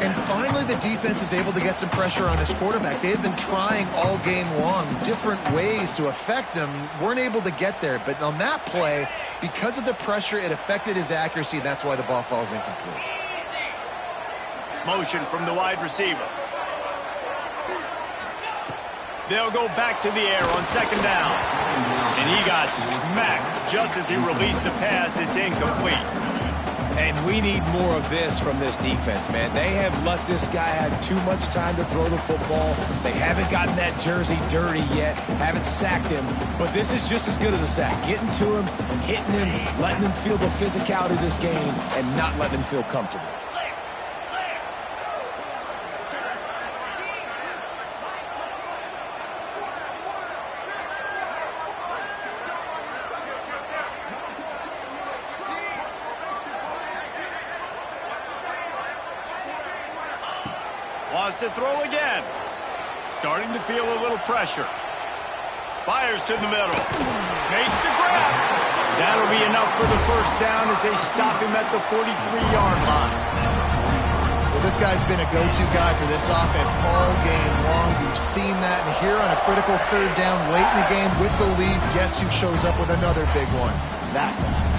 And finally, the defense is able to get some pressure on this quarterback. They had been trying all game long, different ways to affect him, weren't able to get there. But on that play, because of the pressure, it affected his accuracy, and that's why the ball falls incomplete. Motion from the wide receiver. They'll go back to the air on 2nd down. And he got smacked just as he released the pass. It's incomplete. And we need more of this from this defense, man. They have let this guy have too much time to throw the football. They haven't gotten that jersey dirty yet, haven't sacked him. But this is just as good as a sack. Getting to him, hitting him, letting him feel the physicality of this game, and not letting him feel comfortable. Wants to throw again. Starting to feel a little pressure. Fires to the middle. Makes the grab. That'll be enough for the 1st down as they stop him at the 43-yard line. Well, this guy's been a go-to guy for this offense all game long. We've seen that. And here on a critical 3rd down late in the game with the lead, guess who shows up with another big one? That guy.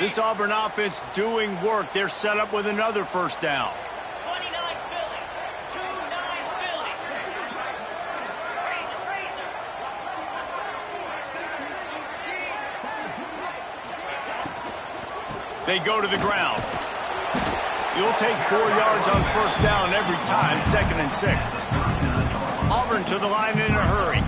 This Auburn offense doing work. They're set up with another first down. 29 Philly. 29 Philly. Razor, razor. They go to the ground. You'll take 4 yards on first down every time, 2nd and 6. Auburn to the line in a hurry.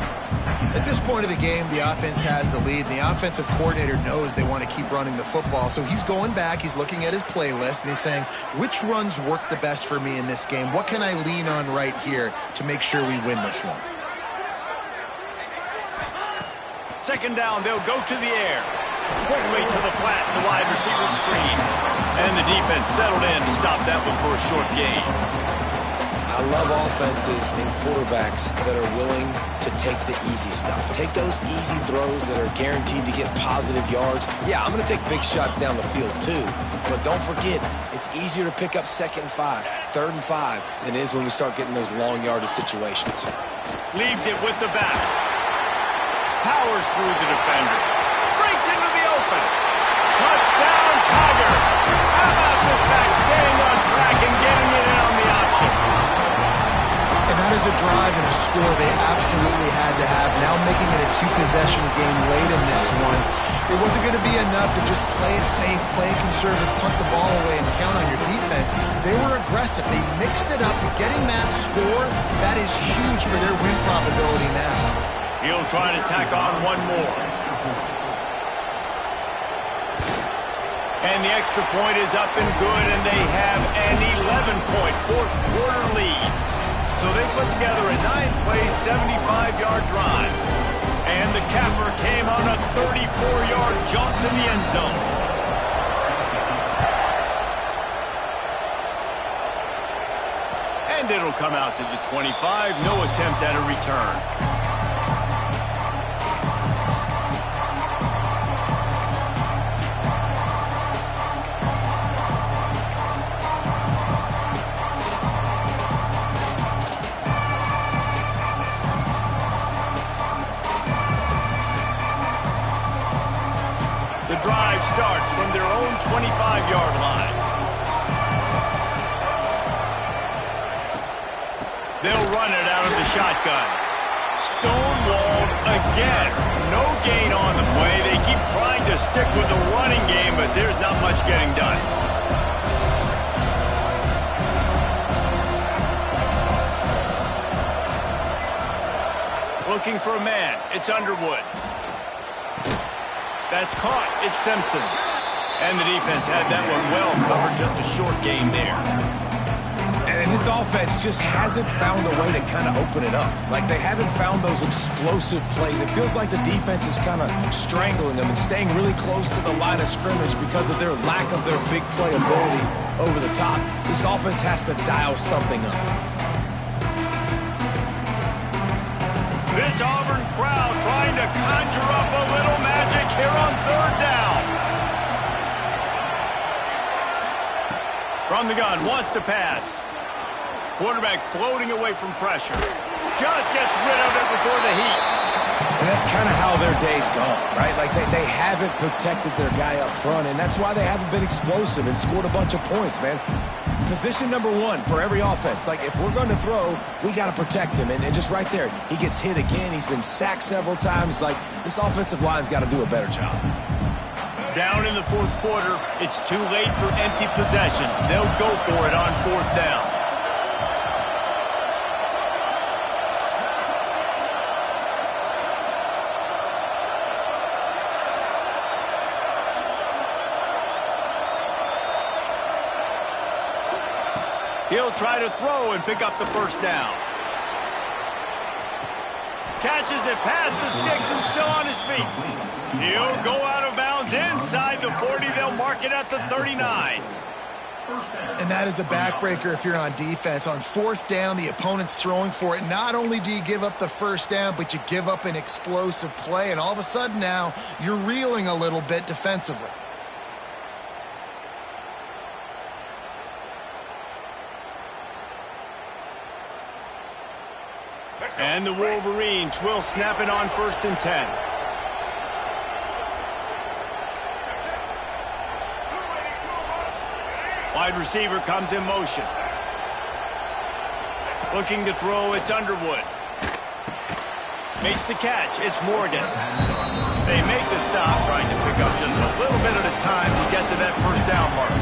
At this point of the game, the offense has the lead, and the offensive coordinator knows they want to keep running the football. So he's going back, he's looking at his playlist, and he's saying, which runs work the best for me in this game? What can I lean on right here to make sure we win this one? 2nd down, they'll go to the air. Quickly to the flat, the wide receiver screen. And the defense settled in to stop that one for a short gain. I love offenses and quarterbacks that are willing to take the easy stuff. Take those easy throws that are guaranteed to get positive yards. Yeah, I'm going to take big shots down the field too. But don't forget, it's easier to pick up 2nd and 5, 3rd and 5 than it is when we start getting those long yardage situations. Leaves it with the back. Powers through the defender. Breaks into the open. Touchdown, Tiger. How about this back staying on track and getting it in on the option? And that is a drive and a score they absolutely had to have. Now making it a 2-possession game late in this one. It wasn't going to be enough to just play it safe, play it conservative, punt the ball away, and count on your defense. They were aggressive. They mixed it up. Getting that score, that is huge for their win probability now. He'll try to tack on one more. And the extra point is up and good, and they have an 11-point fourth-quarter lead. So they put together a 9-play, 75-yard drive. And the capper came on a 34-yard jaunt to the end zone. And it'll come out to the 25. No attempt at a return. Drive starts from their own 25-yard line. They'll run it out of the shotgun. Stonewalled again. No gain on the play. They keep trying to stick with the running game, but there's not much getting done. Looking for a man. It's Underwood. That's caught. It's Simpson. And the defense had that one well covered. Just a short game there. And this offense just hasn't found a way to kind of open it up. Like, they haven't found those explosive plays. It feels like the defense is kind of strangling them and staying really close to the line of scrimmage because of their lack of their big play ability over the top. This offense has to dial something up. This Auburn crowd trying to conjure up a little magic here on 3rd down. From the gun, wants to pass. Quarterback floating away from pressure. Just gets rid of it before the heat. And that's kind of how their day's gone, right? Like, they haven't protected their guy up front, and that's why they haven't been explosive and scored a bunch of points, man. Position number 1 for every offense. Like, if we're going to throw, we got to protect him. And just right there, he gets hit again. He's been sacked several times. Like, this offensive line's got to do a better job. Down in the 4th quarter, it's too late for empty possessions. They'll go for it on 4th down. He'll try to throw and pick up the first down. Catches it past the sticks and still on his feet. He'll go out of bounds inside the 40. They'll mark it at the 39. And that is a backbreaker if you're on defense. On 4th down, the opponent's throwing for it. Not only do you give up the first down, but you give up an explosive play. And all of a sudden now, you're reeling a little bit defensively. And the Wolverines will snap it on 1st and 10. Wide receiver comes in motion. Looking to throw, it's Underwood. Makes the catch, it's Morgan. They make the stop, trying to pick up just a little bit at a time to get to that first down mark.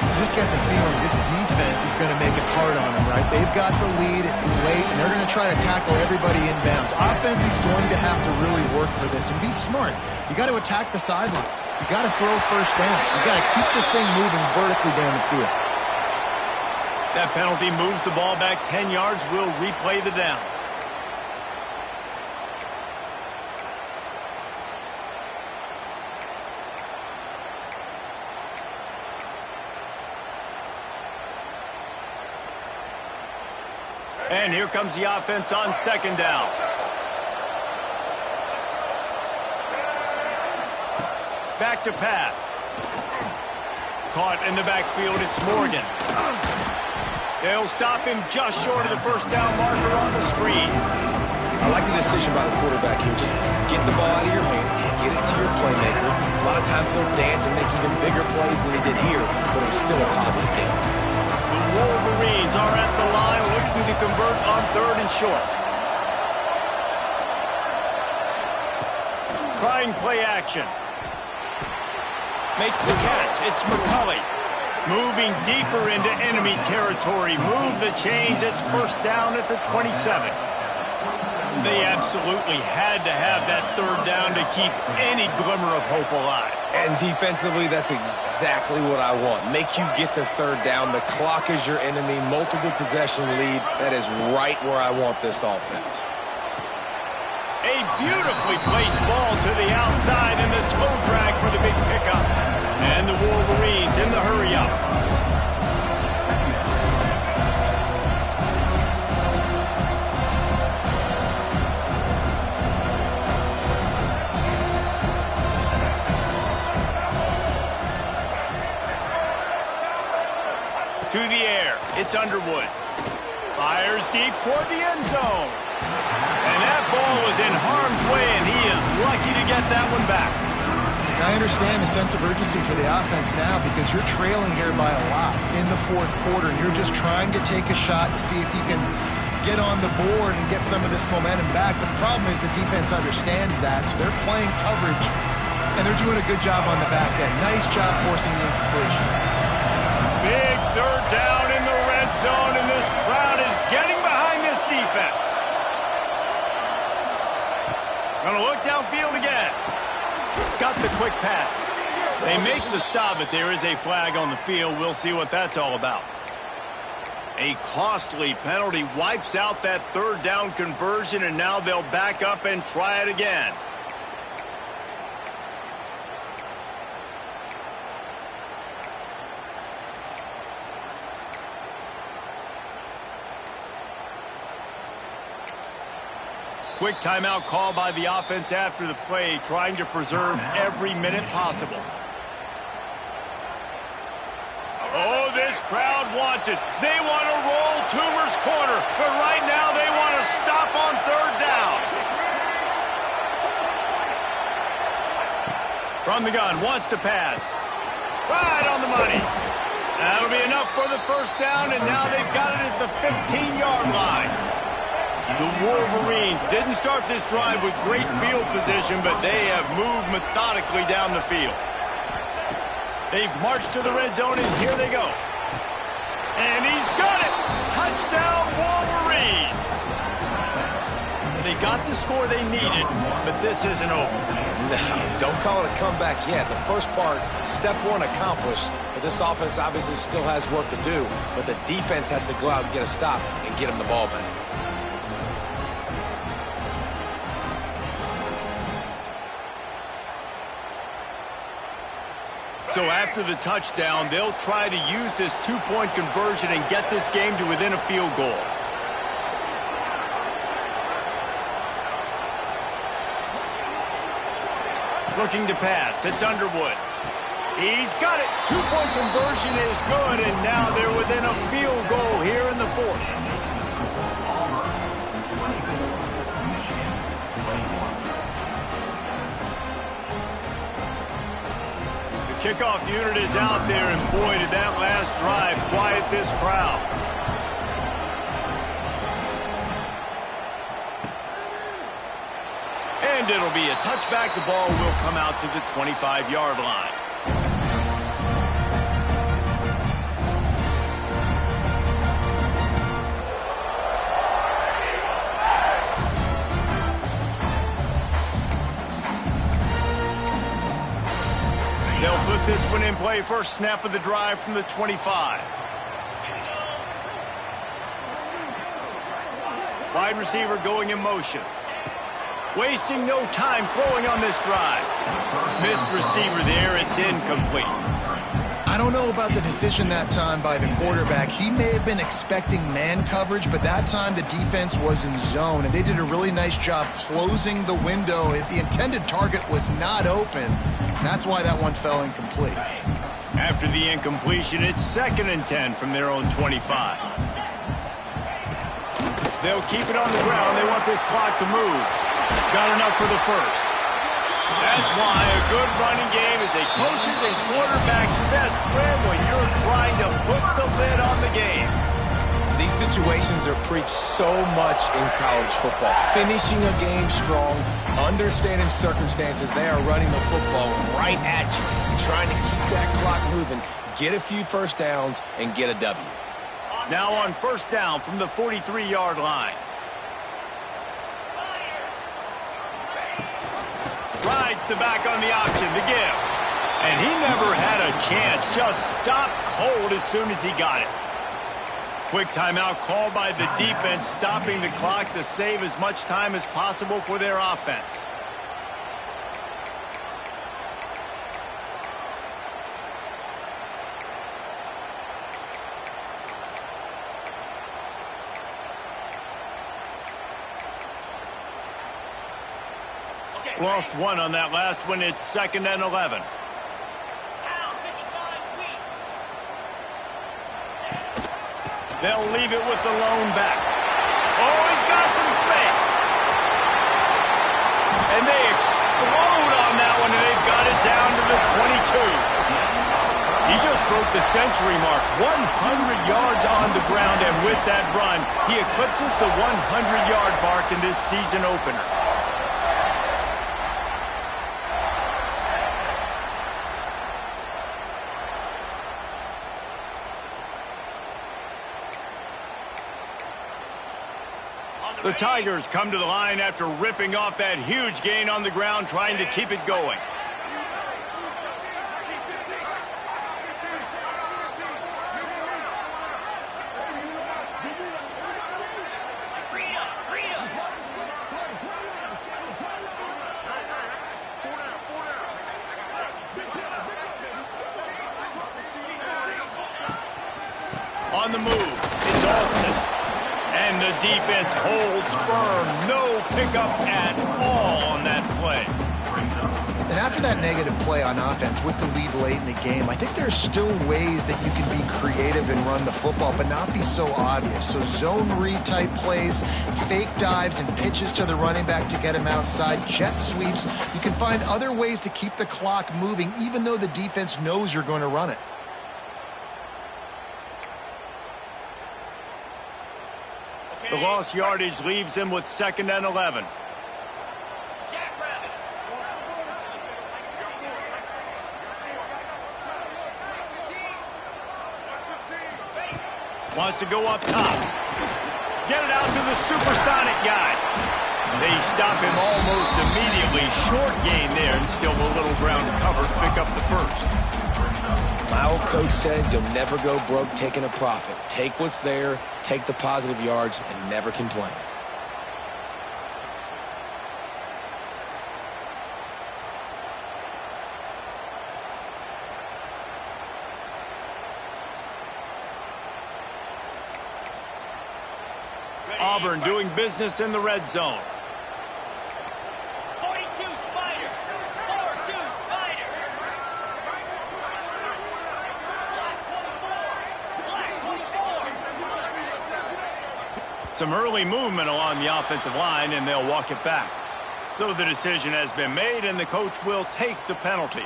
You just get the feeling this defense is going to make it hard on them, right? They've got the lead, it's late, and they're going to try to tackle everybody inbounds. Offense is going to have to really work for this and be smart. You got to attack the sidelines. You got to throw first downs. You got to keep this thing moving vertically down the field. That penalty moves the ball back 10 yards. We'll replay the down. And here comes the offense on second down. Back to pass. Caught in the backfield, it's Morgan. They'll stop him just short of the first down marker on the screen. I like the decision by the quarterback here. Just get the ball out of your hands, get it to your playmaker. A lot of times he'll dance and make even bigger plays than he did here, but it was still a positive game. The Wolverines are at the line looking to convert on third and short. Trying play action. Makes the catch. It's McCulley. Moving deeper into enemy territory. Move the chains. It's first down at the 27. They absolutely had to have that third down to keep any glimmer of hope alive. And defensively, that's exactly what I want. Make you get the third down. The clock is your enemy. Multiple possession lead. That is right where I want this offense. A beautifully placed ball to the outside and the toe drag for the big pickup. And the Wolverines in the hurry up. To the air, it's Underwood. Fires deep toward the end zone. And that ball was in harm's way, and he is lucky to get that one back. I understand the sense of urgency for the offense now because you're trailing here by a lot in the fourth quarter, and you're just trying to take a shot to see if you can get on the board and get some of this momentum back. But the problem is the defense understands that, so they're playing coverage, and they're doing a good job on the back end. Nice job forcing the incompletion. Big third down in the red zone, and this crowd is getting behind this defense. Gonna look downfield again. Got the quick pass. They make the stop, but there is a flag on the field. We'll see what that's all about. A costly penalty wipes out that third down conversion, and now they'll back up and try it again. Quick timeout call by the offense after the play, trying to preserve every minute possible. Oh, this crowd wants it. They want to roll Toomer's corner, but right now they want to stop on third down. From the gun, wants to pass. Right on the money. That'll be enough for the first down, and now they've got it at the 15-yard line. The Wolverines didn't start this drive with great field position, but they have moved methodically down the field. They've marched to the red zone, and here they go. And he's got it! Touchdown, Wolverines! They got the score they needed, but this isn't over. No, don't call it a comeback yet. The first part, step one accomplished, but this offense obviously still has work to do, but the defense has to go out and get a stop and get them the ball back. So after the touchdown, they'll try to use this two-point conversion and get this game to within a field goal. Looking to pass. It's Underwood. He's got it. Two-point conversion is good, and now they're within a field goal here in the fourth. Kickoff unit is out there, and boy, did that last drive quiet this crowd. And it'll be a touchback. The ball will come out to the 25-yard line. They'll put this one in play. First snap of the drive from the 25. Wide receiver going in motion. Wasting no time throwing on this drive. Missed receiver there. It's incomplete. I don't know about the decision that time by the quarterback. He may have been expecting man coverage, but that time the defense was in zone, and they did a really nice job closing the window. The intended target was not open. That's why that one fell incomplete. After the incompletion, it's 2nd and 10 from their own 25. They'll keep it on the ground. They want this clock to move. Got enough for the first. That's why a good running game is a coach's and quarterback's best friend when you're trying to put the lid on the game. These situations are preached so much in college football. Finishing a game strong, understanding circumstances. They are running the football right at you, trying to keep that clock moving, get a few first downs, and get a W. Now on first down from the 43-yard line. Rides the back on the option, the give. And he never had a chance. Just stopped cold as soon as he got it. Quick timeout called by the defense, stopping the clock to save as much time as possible for their offense. Lost one on that last one. It's 2nd and 11. They'll leave it with the lone back. Oh, he's got some space. And they explode on that one, and they've got it down to the 22. He just broke the century mark. 100 yards on the ground, and with that run, he eclipses the 100-yard mark in this season opener. The Tigers come to the line after ripping off that huge gain on the ground, trying to keep it going. On the move, it's Austin. And the defense holds firm. No pickup at all on that play. And after that negative play on offense with the lead late in the game, I think there's still ways that you can be creative and run the football, but not be so obvious. So zone read type plays, fake dives and pitches to the running back to get him outside, jet sweeps. You can find other ways to keep the clock moving, even though the defense knows you're going to run it. The lost yardage leaves them with 2nd and 11. Wants to go up top. Get it out to the supersonic guy. They stop him almost immediately. Short gain there, and still a little ground covered to pick up the first. My old coach said you'll never go broke taking a profit. Take what's there, take the positive yards, and never complain. Auburn doing business in the red zone. 42 Spider. 4-2 Spider. Black 24. Some early movement along the offensive line, and they'll walk it back. So the decision has been made, and the coach will take the penalty.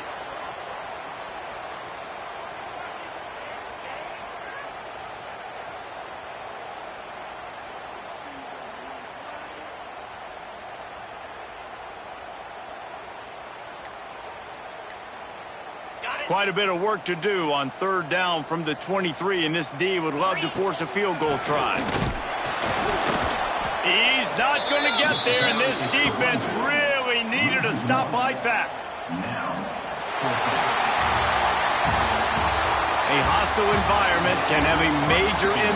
Quite a bit of work to do on third down from the 23, and this D would love to force a field goal try. He's not going to get there, and this defense really needed a stop like that. A hostile environment can have a major impact.